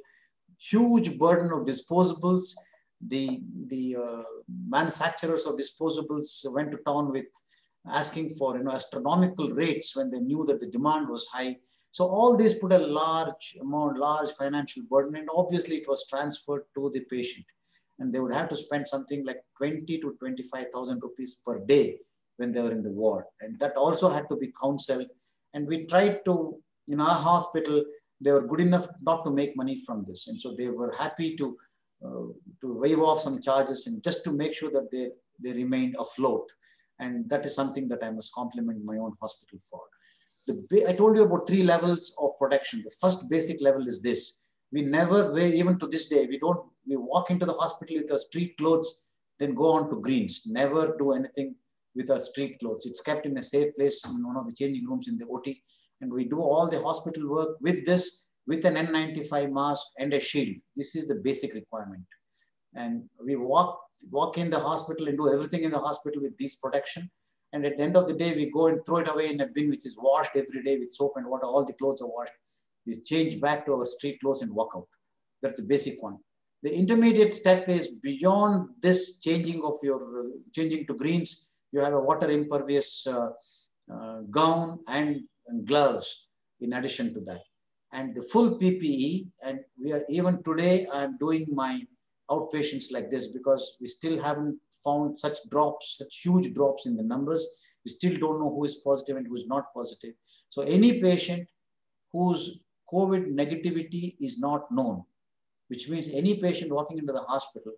Huge burden of disposables. the manufacturers of disposables went to town with asking for astronomical rates when they knew that the demand was high. So all this put a large financial burden, and obviously it was transferred to the patient, and they would have to spend something like 20 to 25,000 rupees per day when they were in the ward, and that also had to be counseled. And we tried to, in our hospital, they were good enough not to make money from this, and so they were happy to waive off some charges and just to make sure that they remained afloat. And that is something that I must compliment my own hospital for. I told you about 3 levels of protection. The first basic level is this. We never, even to this day, we walk into the hospital with our street clothes, then go on to greens. Never do anything with our street clothes. It's kept in a safe place in one of the changing rooms in the OT. And we do all the hospital work with this, with an N95 mask and a shield. This is the basic requirement. And we walk in the hospital and do everything in the hospital with this protection. And at the end of the day, we go and throw it away in a bin, which is washed every day with soap and water. All the clothes are washed. We change back to our street clothes and walk out. That's the basic one. The intermediate step is beyond this changing to greens. You have a water impervious gown and gloves in addition to that. And the full PPE, and even today, I'm doing my outpatients like this because we still haven't found such huge drops in the numbers. We still don't know who is positive and who is not positive. So any patient whose COVID negativity is not known, which means any patient walking into the hospital,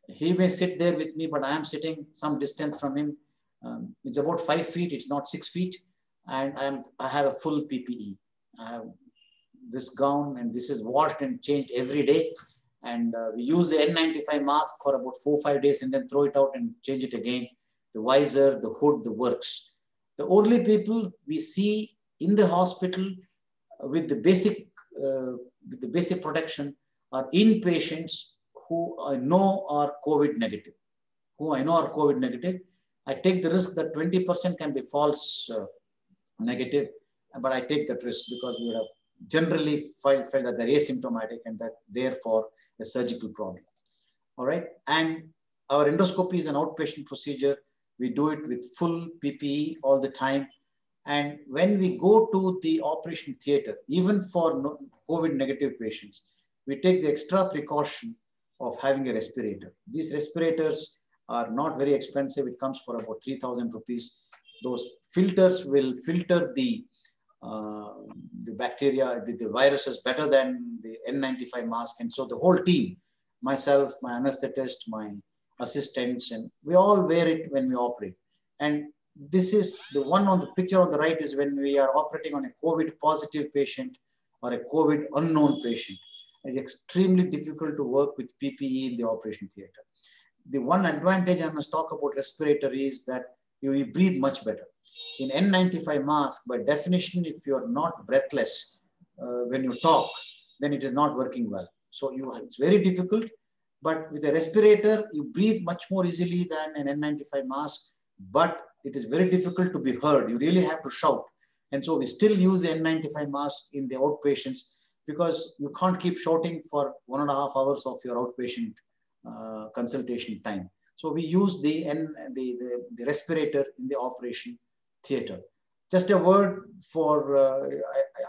he may sit there with me, but I am sitting some distance from him. It's about 5 feet, it's not 6 feet. And I have a full PPE. I have this gown, and this is washed and changed every day. And we use the N95 mask for about 4 or 5 days and then throw it out and change it again. The visor, the hood, the works. The only people we see in the hospital with the basic protection are inpatients who I know are COVID negative. I take the risk that 20% can be false negative, but I take that risk because we would have generally felt that they're asymptomatic and that therefore a surgical problem. All right. And our endoscopy is an outpatient procedure. We do it with full PPE all the time. And when we go to the operation theater, even for COVID negative patients, we take the extra precaution of having a respirator. These respirators are not very expensive. It comes for about 3,000 rupees. Those filters will filter the bacteria, the viruses better than the N95 mask. And so the whole team, myself, my anesthetist, my assistants, and we all wear it when we operate. And this is the one on the picture on the right is when we are operating on a COVID positive patient or a COVID unknown patient. It's extremely difficult to work with PPE in the operation theater. The one advantage I must talk about respirator is that you breathe much better. In N95 mask, by definition, if you are not breathless when you talk, then it is not working well. So it's very difficult, but with a respirator, you breathe much more easily than an N95 mask, but it is very difficult to be heard. You really have to shout. And so we still use the N95 mask in the outpatients because you can't keep shouting for 1.5 hours of your outpatient consultation time. So we use the respirator in the operation theater. Just a word for,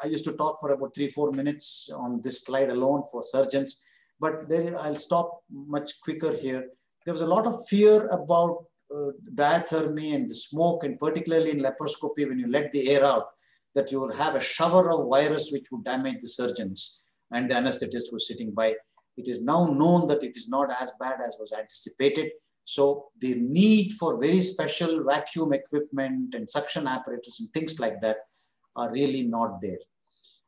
I used to talk for about 3-4 minutes on this slide alone for surgeons, but I'll stop much quicker here. There was a lot of fear about diathermy and the smoke, and particularly in laparoscopy, when you let the air out, that you will have a shower of virus which would damage the surgeons and the anesthetist who was sitting by. It is now known that it is not as bad as was anticipated. So the need for very special vacuum equipment and suction apparatus and things like that are really not there.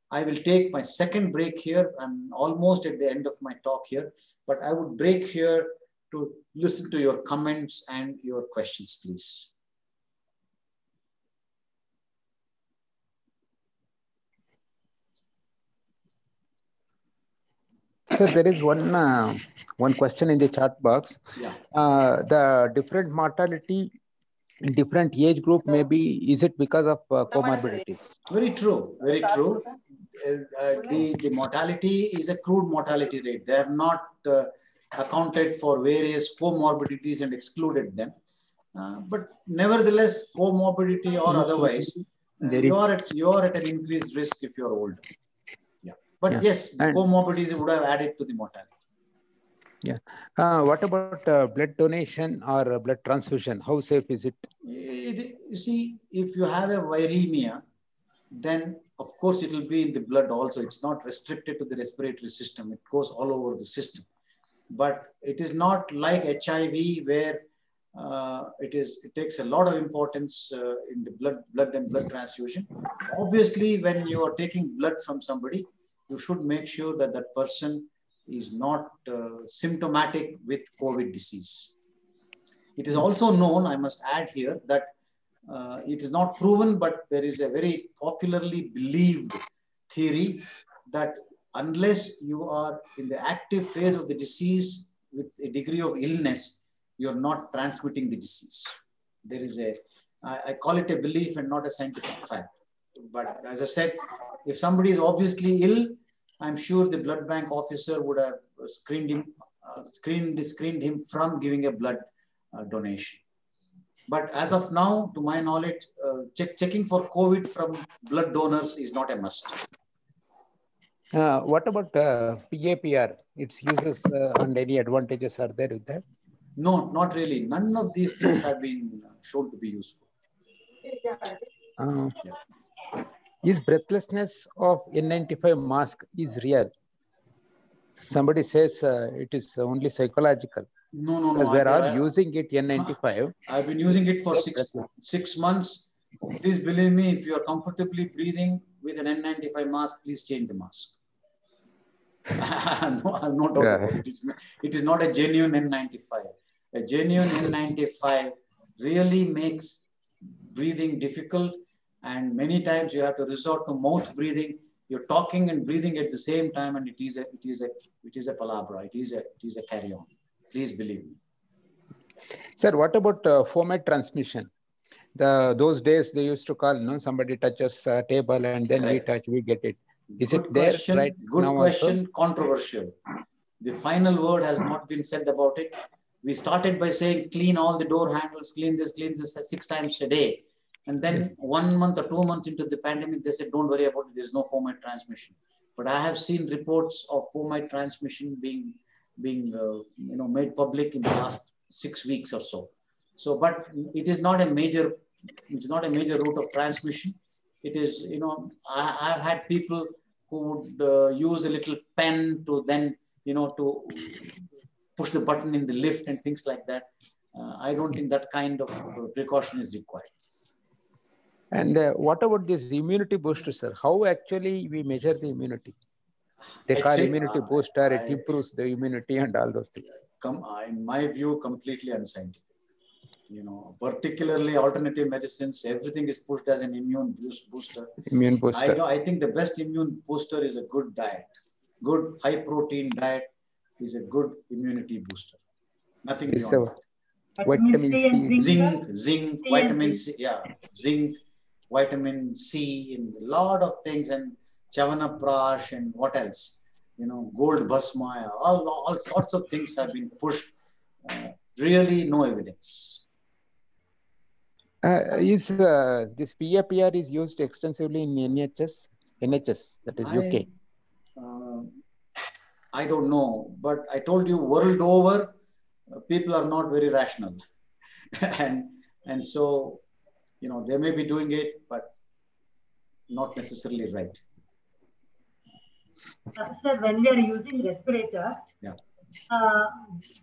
I will take my second break here. I'm almost at the end of my talk here, but I would break here to listen to your comments and your questions, please. So there is one question in the chat box. Yeah. The different mortality in different age group, maybe is it because of comorbidities? Very true. Very true. The mortality is a crude mortality rate. They have not accounted for various comorbidities and excluded them. But nevertheless, comorbidity or otherwise, you are at an increased risk if you are older. Yeah. But yes, the comorbidities would have added to the mortality. Yeah. What about blood donation or blood transfusion? How safe is it? You see, if you have a viremia, then of course it will be in the blood also. It's not restricted to the respiratory system. It goes all over the system. But it is not like HIV where it takes a lot of importance in the blood and blood transfusion. Obviously, when you are taking blood from somebody, you should make sure that that person is not symptomatic with COVID disease. It is also known, I must add here, that it is not proven, but there is a very popularly believed theory that unless you are in the active phase of the disease with a degree of illness, you're not transmitting the disease. There is I call it a belief and not a scientific fact. But as I said, if somebody is obviously ill, I'm sure the blood bank officer would have screened him from giving a blood donation. But as of now, to my knowledge, checking for COVID from blood donors is not a must. What about PAPR? Its uses and any advantages are there with that? No, not really. None of these things have been shown to be useful. Is breathlessness of N95 mask is real? Somebody says it is only psychological. No. We're all using it N95. I've been using it for six months. Please believe me, if you are comfortably breathing with an N95 mask, please change the mask. I'm not doubt about it. It is not a genuine N95. A genuine N95 really makes breathing difficult, and many times you have to resort to mouth breathing. You're talking and breathing at the same time, and it is a palabra. It is a carry-on. Please believe me. Sir, what about foment transmission? Those days they used to call, somebody touches a table and then we get it. Is it there right now? Good question. Controversial. The final word has not been said about it. We started by saying clean all the door handles, clean this 6 times a day. And then 1 month or 2 months into the pandemic, they said, don't worry about it, there's no fomite transmission. But I have seen reports of fomite transmission being made public in the last 6 weeks or so. So, but it is not a major route of transmission. It is, I've had people who would use a little pen to then, to push the button in the lift and things like that. I don't think that kind of precaution is required. And what about this immunity booster, sir? How actually we measure the immunity? They call immunity booster, it improves the immunity and all those things. In my view, completely unscientific. Particularly alternative medicines, everything is pushed as an immune booster. Immune booster. I think the best immune booster is a good diet. Good high protein diet is a good immunity booster. Nothing beyond that. Vitamin C. Zinc, vitamin C, zinc, vitamin C, and a lot of things, and Chavanaprash, and what else? Gold bhasma, all sorts of things have been pushed. Really no evidence. Is this PAPR is used extensively in NHS, that is UK? I don't know, but I told you world over, people are not very rational. and so, they may be doing it, but not necessarily right. Sir, when we are using respirators,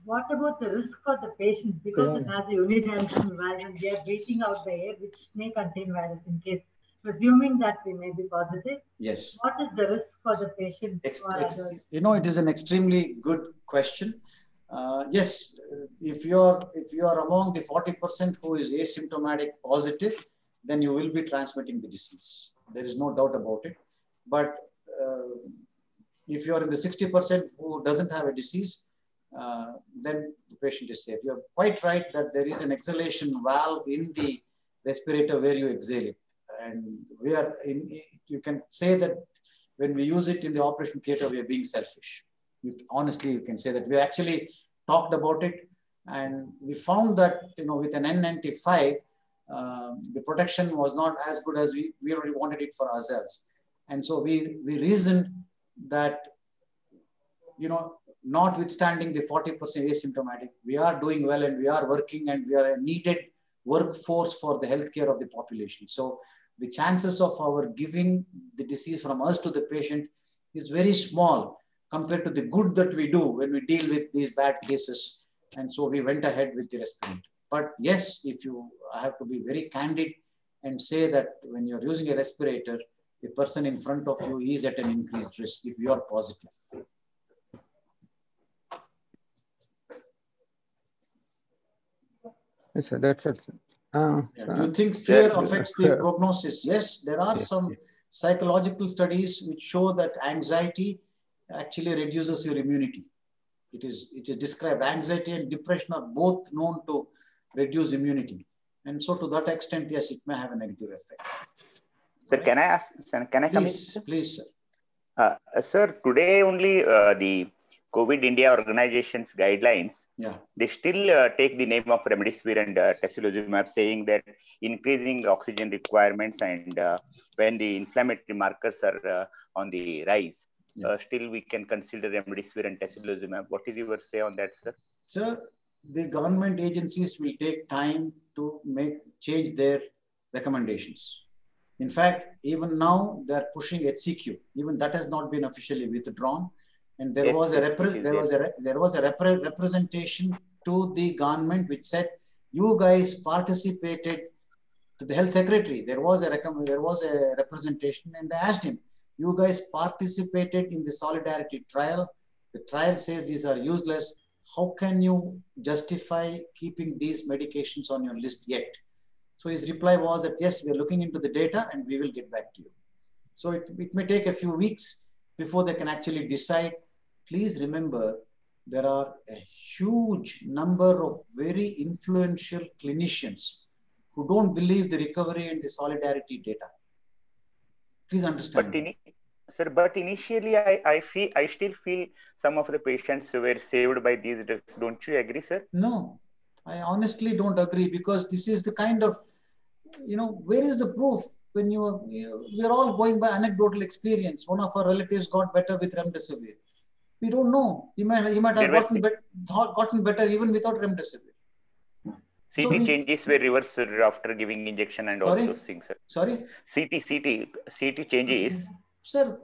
what about the risk for the patients? Because it has a unidimensional valve and we are breathing out the air which may contain virus in case, presuming that we may be positive. Yes. What is the risk for the patient? It is an extremely good question. Yes, if you are among the 40% who is asymptomatic positive, then you will be transmitting the disease. There is no doubt about it. But if you are in the 60% who doesn't have a disease, then the patient is safe. You're quite right that there is an exhalation valve in the respirator where you exhale it. And you can say that when we use it in the operation theater, we are being selfish. Honestly, you can say that we actually talked about it, and we found that, you know, with an N95, the protection was not as good as we really wanted it for ourselves. And so we reasoned that, you know, notwithstanding the 40% asymptomatic, we are doing well and we are working and we are a needed workforce for the healthcare of the population. So the chances of our giving the disease from us to the patient is very small compared to the good that we do when we deal with these bad cases. And so we went ahead with the respirator. But yes, I have to be very candid and say that when you're using a respirator, the person in front of you is at an increased risk if you are positive. Yes, sir, that's it. Do you think fear affects the prognosis? Yes, there are some psychological studies which show that anxiety actually reduces your immunity. It is described. Anxiety and depression are both known to reduce immunity. And so to that extent, yes, it may have a negative effect. Sir, can I ask, can I come in? Please, sir. Sir, today only the COVID India organization's guidelines, they still take the name of remdesivir and tocilizumab, saying that increasing oxygen requirements and when the inflammatory markers are on the rise, still we can consider remdesivir and tocilizumab. What is your say on that, sir? Sir, the government agencies will take time to change their recommendations. In fact, even now they're pushing HCQ. Even that has not been officially withdrawn. And there was a representation to the government which said, you guys participated, to the health secretary. There was a representation, and they asked him, you guys participated in the solidarity trial. The trial says these are useless. How can you justify keeping these medications on your list yet? So his reply was that, yes, we are looking into the data and we will get back to you. So it may take a few weeks before they can actually decide. Please remember, there are a huge number of very influential clinicians who don't believe the recovery and the solidarity data. Please understand. But initially, I still feel some of the patients were saved by these drugs. Don't you agree, sir? No, I honestly don't agree, because this is the kind of, you know, where is the proof? When we're all going by anecdotal experience. One of our relatives got better with remdesivir. We don't know. He might have gotten better even without remdesivir. CT changes were reversed after giving injection and all those things, sir. Sorry? CT changes. Sir,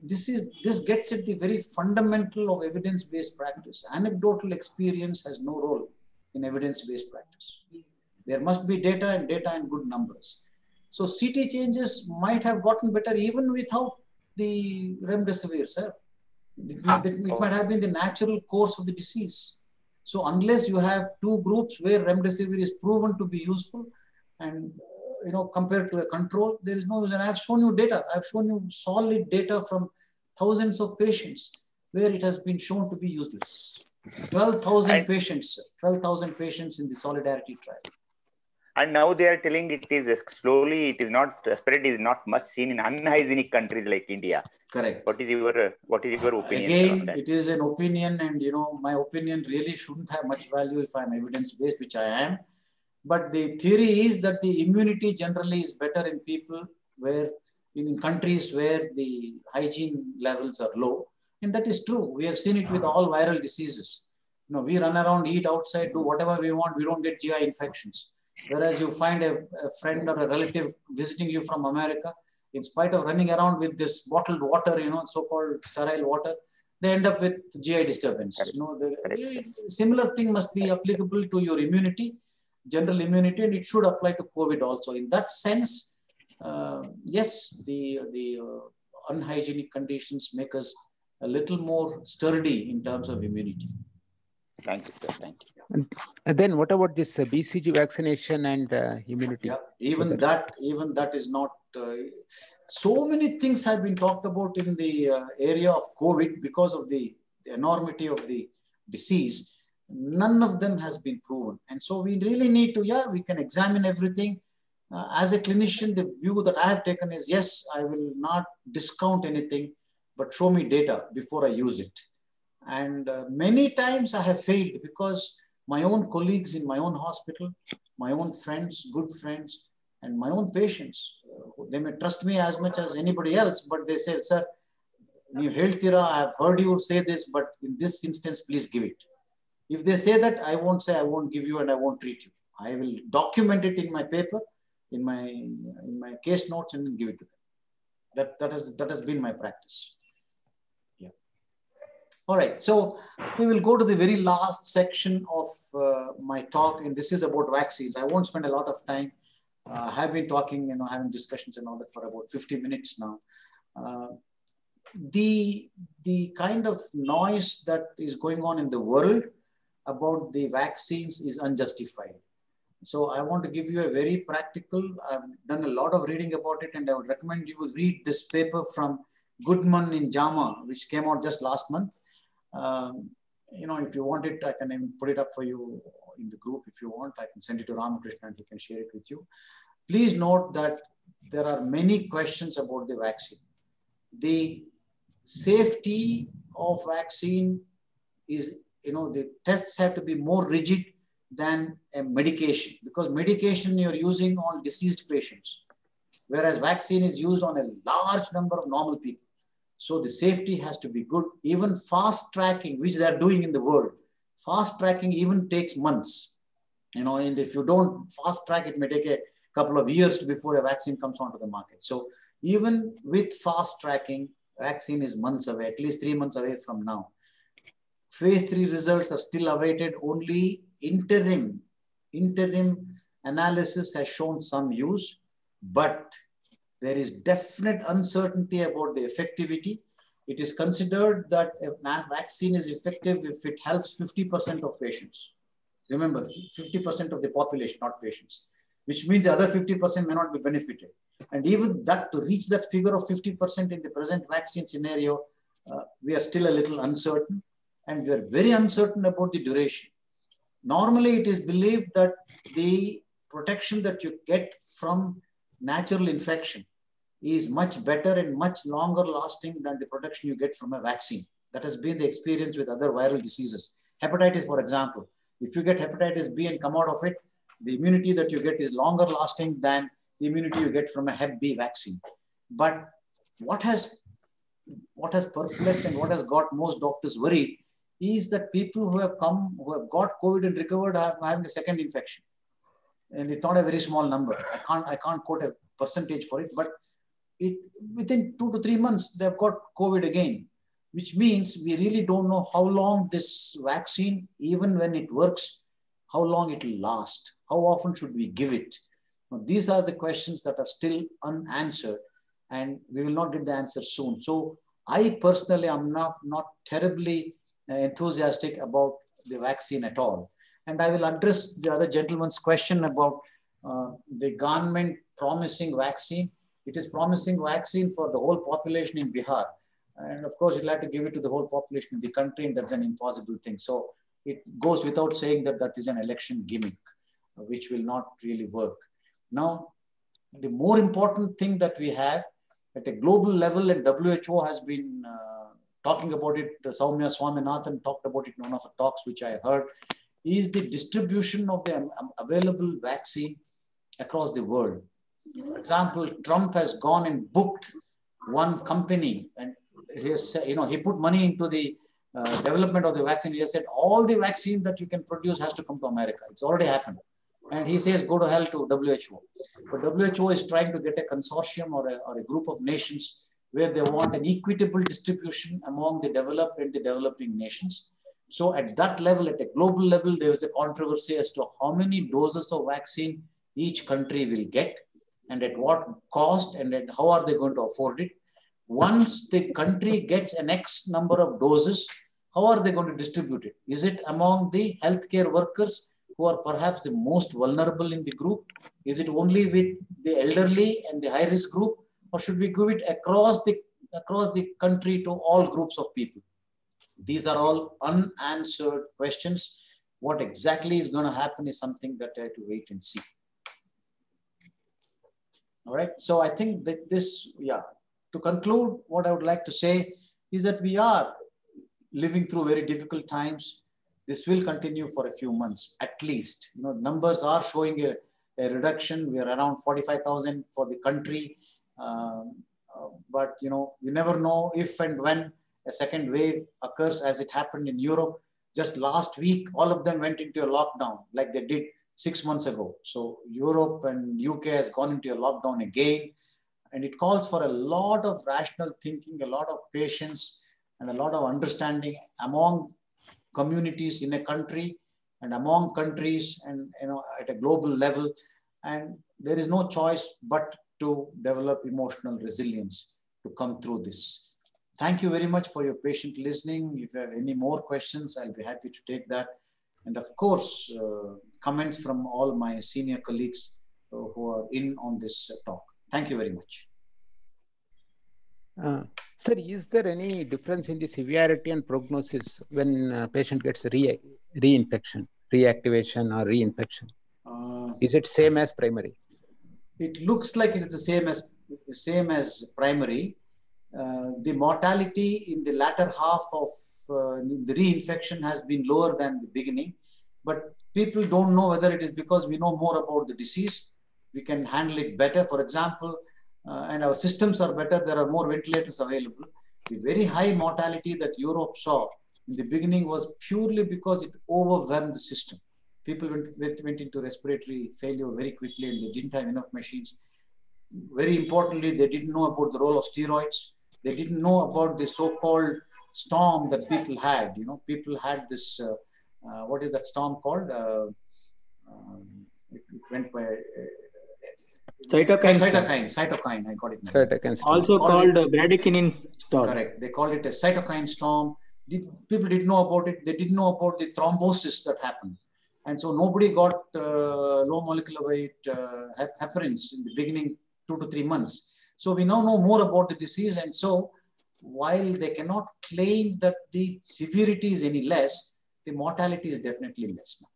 this gets at the very fundamental of evidence-based practice. Anecdotal experience has no role in evidence-based practice. There must be data and good numbers. So CT changes might have gotten better even without the remdesivir, sir. It might have been the natural course of the disease. So unless you have two groups where remdesivir is proven to be useful and, you know, compared to a control, there is no reason. I have shown you data. I've shown you solid data from thousands of patients where it has been shown to be useless. 12,000 patients, 12,000 patients in the solidarity trial. And now they are telling it is slowly, it is not, spread is not much seen in unhygienic countries like India. Correct. What is your opinion? Again, on that? It is an opinion, and, you know, my opinion really shouldn't have much value if I'm evidence-based, which I am. But the theory is that the immunity generally is better in people where, in countries where the hygiene levels are low. And that is true. We have seen it with all viral diseases. You know, we run around, eat outside, do whatever we want. We don't get GI infections. Whereas you find a friend or a relative visiting you from America, in spite of running around with this bottled water, you know, so-called sterile water, they end up with GI disturbance. You know, the similar thing must be applicable to your immunity, general immunity, and it should apply to COVID also. In that sense, yes, the unhygienic conditions make us a little more sturdy in terms of immunity. Thank you, sir. Thank you. And then what about this BCG vaccination and immunity? Yeah, even that is not. So many things have been talked about in the area of COVID because of the enormity of the disease. None of them has been proven. And so we really need to, we can examine everything. As a clinician, the view that I have taken is, yes, I will not discount anything, but show me data before I use it. And many times I have failed because my own colleagues in my own hospital, my own friends, good friends, and my own patients, they may trust me as much as anybody else, but they say, sir, you ಹೇಳ್ತೀರಾ, I have heard you say this, but in this instance, please give it. If they say that, I won't say I won't give you and I won't treat you. I will document it in my paper, in my case notes, and then give it to them. That has been my practice. Yeah. All right. So we will go to the very last section of my talk, and this is about vaccines. I won't spend a lot of time. I have been talking, having discussions and all that for about 50 minutes now. The kind of noise that is going on in the world about the vaccines is unjustified. So I want to give you a very practical, I've done a lot of reading about it, and I would recommend you read this paper from Goodman in JAMA, which came out just last month. If you want it, I can even put it up for you in the group. If you want, I can send it to Ramakrishna and he can share it with you. Please note that there are many questions about the vaccine. The safety of vaccine is, the tests have to be more rigid than a medication, because medication you're using on deceased patients, whereas vaccine is used on a large number of normal people. So the safety has to be good. Even fast tracking, which they are doing in the world, fast tracking even takes months. And if you don't fast track, it may take a couple of years before a vaccine comes onto the market. So even with fast tracking, vaccine is months away, at least 3 months away from now. Phase 3 results are still awaited. Only interim analysis has shown some use, but there is definite uncertainty about the effectivity. It is considered that a vaccine is effective if it helps 50% of patients. Remember, 50% of the population, not patients, which means the other 50% may not be benefited. And even that, to reach that figure of 50% in the present vaccine scenario, we are still a little uncertain, and we are very uncertain about the duration. Normally, it is believed that the protection that you get from natural infection is much better and much longer lasting than the protection you get from a vaccine. That has been the experience with other viral diseases. Hepatitis, for example, if you get hepatitis B and come out of it, the immunity that you get is longer lasting than the immunity you get from a Hep B vaccine. But what has perplexed and what has got most doctors worried is that people who have got COVID and recovered are having a second infection. And it's not a very small number. I can't quote a percentage for it, but within 2 to 3 months, they've got COVID again, which means we really don't know how long this vaccine, even when it works, how long it will last. How often should we give it? Now, these are the questions that are still unanswered, and we will not get the answer soon. So I personally am not terribly enthusiastic about the vaccine at all. And I will address the other gentleman's question about the government promising vaccine. It is promising vaccine for the whole population in Bihar. And of course, you'll have to give it to the whole population in the country, and that's an impossible thing. So it goes without saying that that is an election gimmick, which will not really work. Now, the more important thing that we have at a global level, and WHO has been talking about it, Soumya Swaminathan talked about it in one of the talks which I heard, is the distribution of the available vaccine across the world. For example, Trump has gone and booked one company, and he put money into the development of the vaccine. He has said all the vaccine that you can produce has to come to America. It's already happened. And he says, go to hell to WHO. But WHO is trying to get a consortium or a group of nations where they want an equitable distribution among the developed and the developing nations. So at that level, at a global level, there is a controversy as to how many doses of vaccine each country will get, and at what cost, and how are they going to afford it. Once the country gets an X number of doses, how are they going to distribute it? Is it among the healthcare workers who are perhaps the most vulnerable in the group? Is it only with the elderly and the high-risk group? Or should we give it across the country to all groups of people? These are all unanswered questions. What exactly is going to happen is something that I have to wait and see. All right. So I think that to conclude, what I would like to say is that we are living through very difficult times. This will continue for a few months, at least. You know, numbers are showing a reduction. We are around 45,000 for the country. But, you know, you never know if and when a second wave occurs, as it happened in Europe. Just last week, all of them went into a lockdown like they did 6 months ago. So Europe and UK has gone into a lockdown again. And it calls for a lot of rational thinking, a lot of patience, and a lot of understanding among communities in a country and among countries and, you know, at a global level. And there is no choice but to develop emotional resilience to come through this. Thank you very much for your patient listening. If you have any more questions, I'll be happy to take that. And of course, comments from all my senior colleagues who are in on this talk. Thank you very much. Sir, is there any difference in the severity and prognosis when a patient gets reinfection, reactivation or reinfection? Is it same as primary? It looks like it is the same as primary. The mortality in the latter half of the reinfection has been lower than the beginning, but people don't know whether it is because we know more about the disease, we can handle it better, for example, and our systems are better, there are more ventilators available. The very high mortality that Europe saw in the beginning was purely because it overwhelmed the system. People went into respiratory failure very quickly and they didn't have enough machines. Very importantly, they didn't know about the role of steroids. They didn't know about the so-called storm that people had. You know, people had this, what is that storm called? It went by... Cytokine, I got it. Cytokine. Also called bradykinin storm. Correct. They called it a cytokine storm. People didn't know about it. They didn't know about the thrombosis that happened. And so nobody got low molecular weight heparins in the beginning 2 to 3 months. So we now know more about the disease. And so while they cannot claim that the severity is any less, the mortality is definitely less now.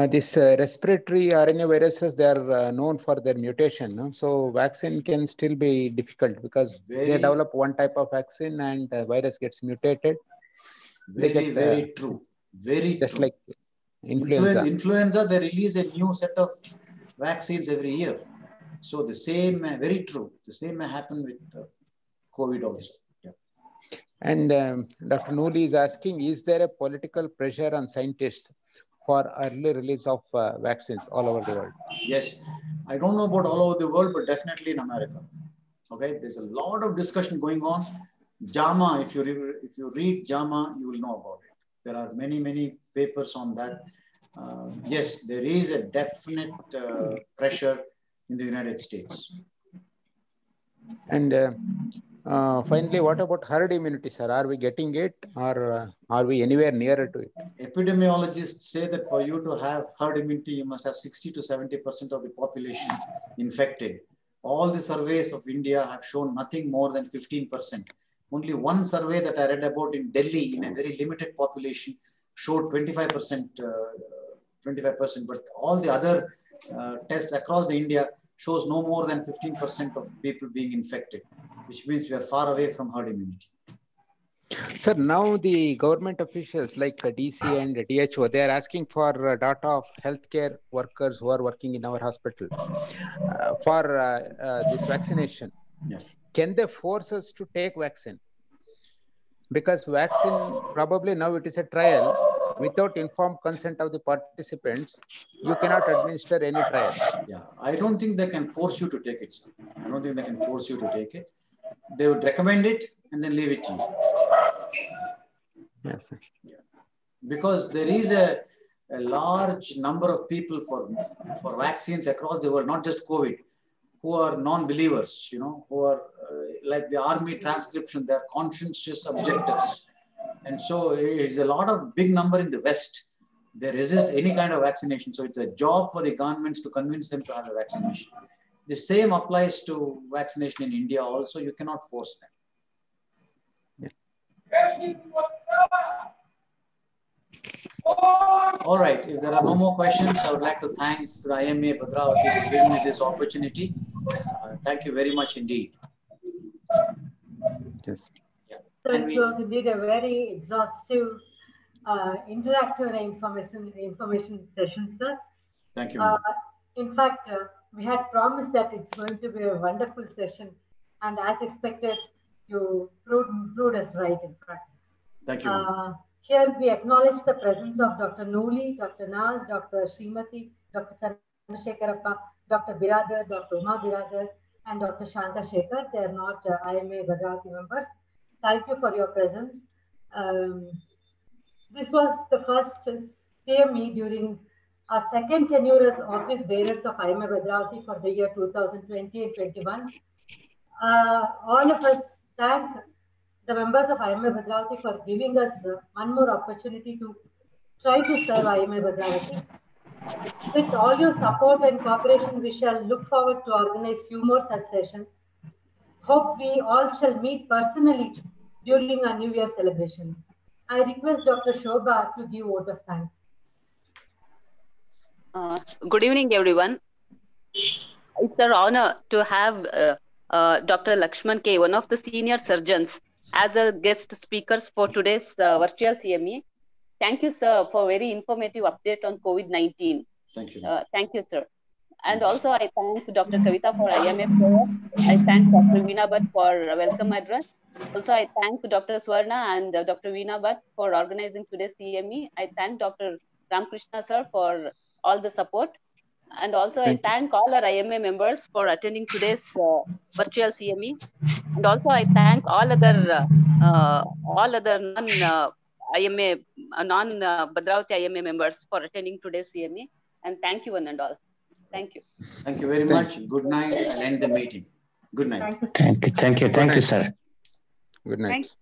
This respiratory RNA viruses, they are known for their mutation. No? So vaccine can still be difficult because they develop one type of vaccine and the virus gets mutated. Very true. Very just true. Like influenza. Influenza, they release a new set of vaccines every year. So the same, very true. The same may happen with COVID also. Yeah. And Dr. Nooli is asking, is there a political pressure on scientists for early release of vaccines all over the world? Yes. I don't know about all over the world, but definitely in America. Okay. There's a lot of discussion going on. JAMA, if you read JAMA, you will know about it. There are many papers on that. Yes, there is a definite pressure in the United States. And finally, what about herd immunity, sir? Are we getting it or are we anywhere nearer to it? Epidemiologists say that for you to have herd immunity, you must have 60 to 70% of the population infected. All the surveys of India have shown nothing more than 15%. Only one survey that I read about in Delhi in a very limited population showed 25%, but all the other tests across the India shows no more than 15% of people being infected, which means we are far away from herd immunity. Sir, now the government officials like DC and DHO, they are asking for data of healthcare workers who are working in our hospitals for this vaccination. Yeah. Can they force us to take vaccine? Because vaccine, probably now it is a trial. Without informed consent of the participants, you cannot administer any trial. Yeah, I don't think they can force you to take it, sir. I don't think they can force you to take it. They would recommend it and then leave it to you. Yes, sir. Yeah. Because there is a large number of people for vaccines across the world, not just COVID, who are non-believers, you know, who are like the army transcription, they're conscientious objectors. And so it's a lot of big number in the West. They resist any kind of vaccination. So it's a job for the governments to convince them to have a vaccination. The same applies to vaccination in India also. You cannot force them. Yeah. All right. If there are no more questions, I would like to thank the IMA Bhadravati for giving me this opportunity. Thank you very much indeed. Yes. So it was indeed a very exhaustive, interactive and information session, sir. Thank you. In fact, we had promised that it's going to be a wonderful session, and as expected, you proved us right, in fact. Thank you. Here we acknowledge the presence of Dr. Nooli, Dr. Naz, Dr. Srimati, Dr. Chandrasekharappa, Dr. Biradar, Dr. Uma Biradar, and Dr. Shanta Shekhar. They are not IMA Bhadravati members. Thank you for your presence. This was the first CME during our second tenure as office bearers of IMA Bhadravati for the year 2020 and 21. All of us thank the members of IMA Bhadravati for giving us one more opportunity to try to serve IMA Bhadravati. With all your support and cooperation, we shall look forward to organize few more such sessions. Hope we all shall meet personally during our New Year celebration. I request Dr. Shobha to give vote of thanks. Good evening, everyone. It's an honor to have Dr. Lakshman K, one of the senior surgeons, as a guest speakers for today's virtual CME. Thank you, sir, for very informative update on COVID-19. Thank you. Thank you, sir. And also, I thank Dr. Kavita for IMA prayer. I thank Dr. Veena Bhatt for welcome address. Also, I thank Dr. Swarna and Dr. Veena Bhatt for organizing today's CME. I thank Dr. Ramkrishna, sir, for all the support. And also, I thank all our IMA members for attending today's virtual CME. And also, I thank all other non-IMA, non-Bhadravati IMA members for attending today's CME. And thank you one and all. Thank you. Thank you very much. Good night. I'll end the meeting. Good night. Thank you, sir. Good night.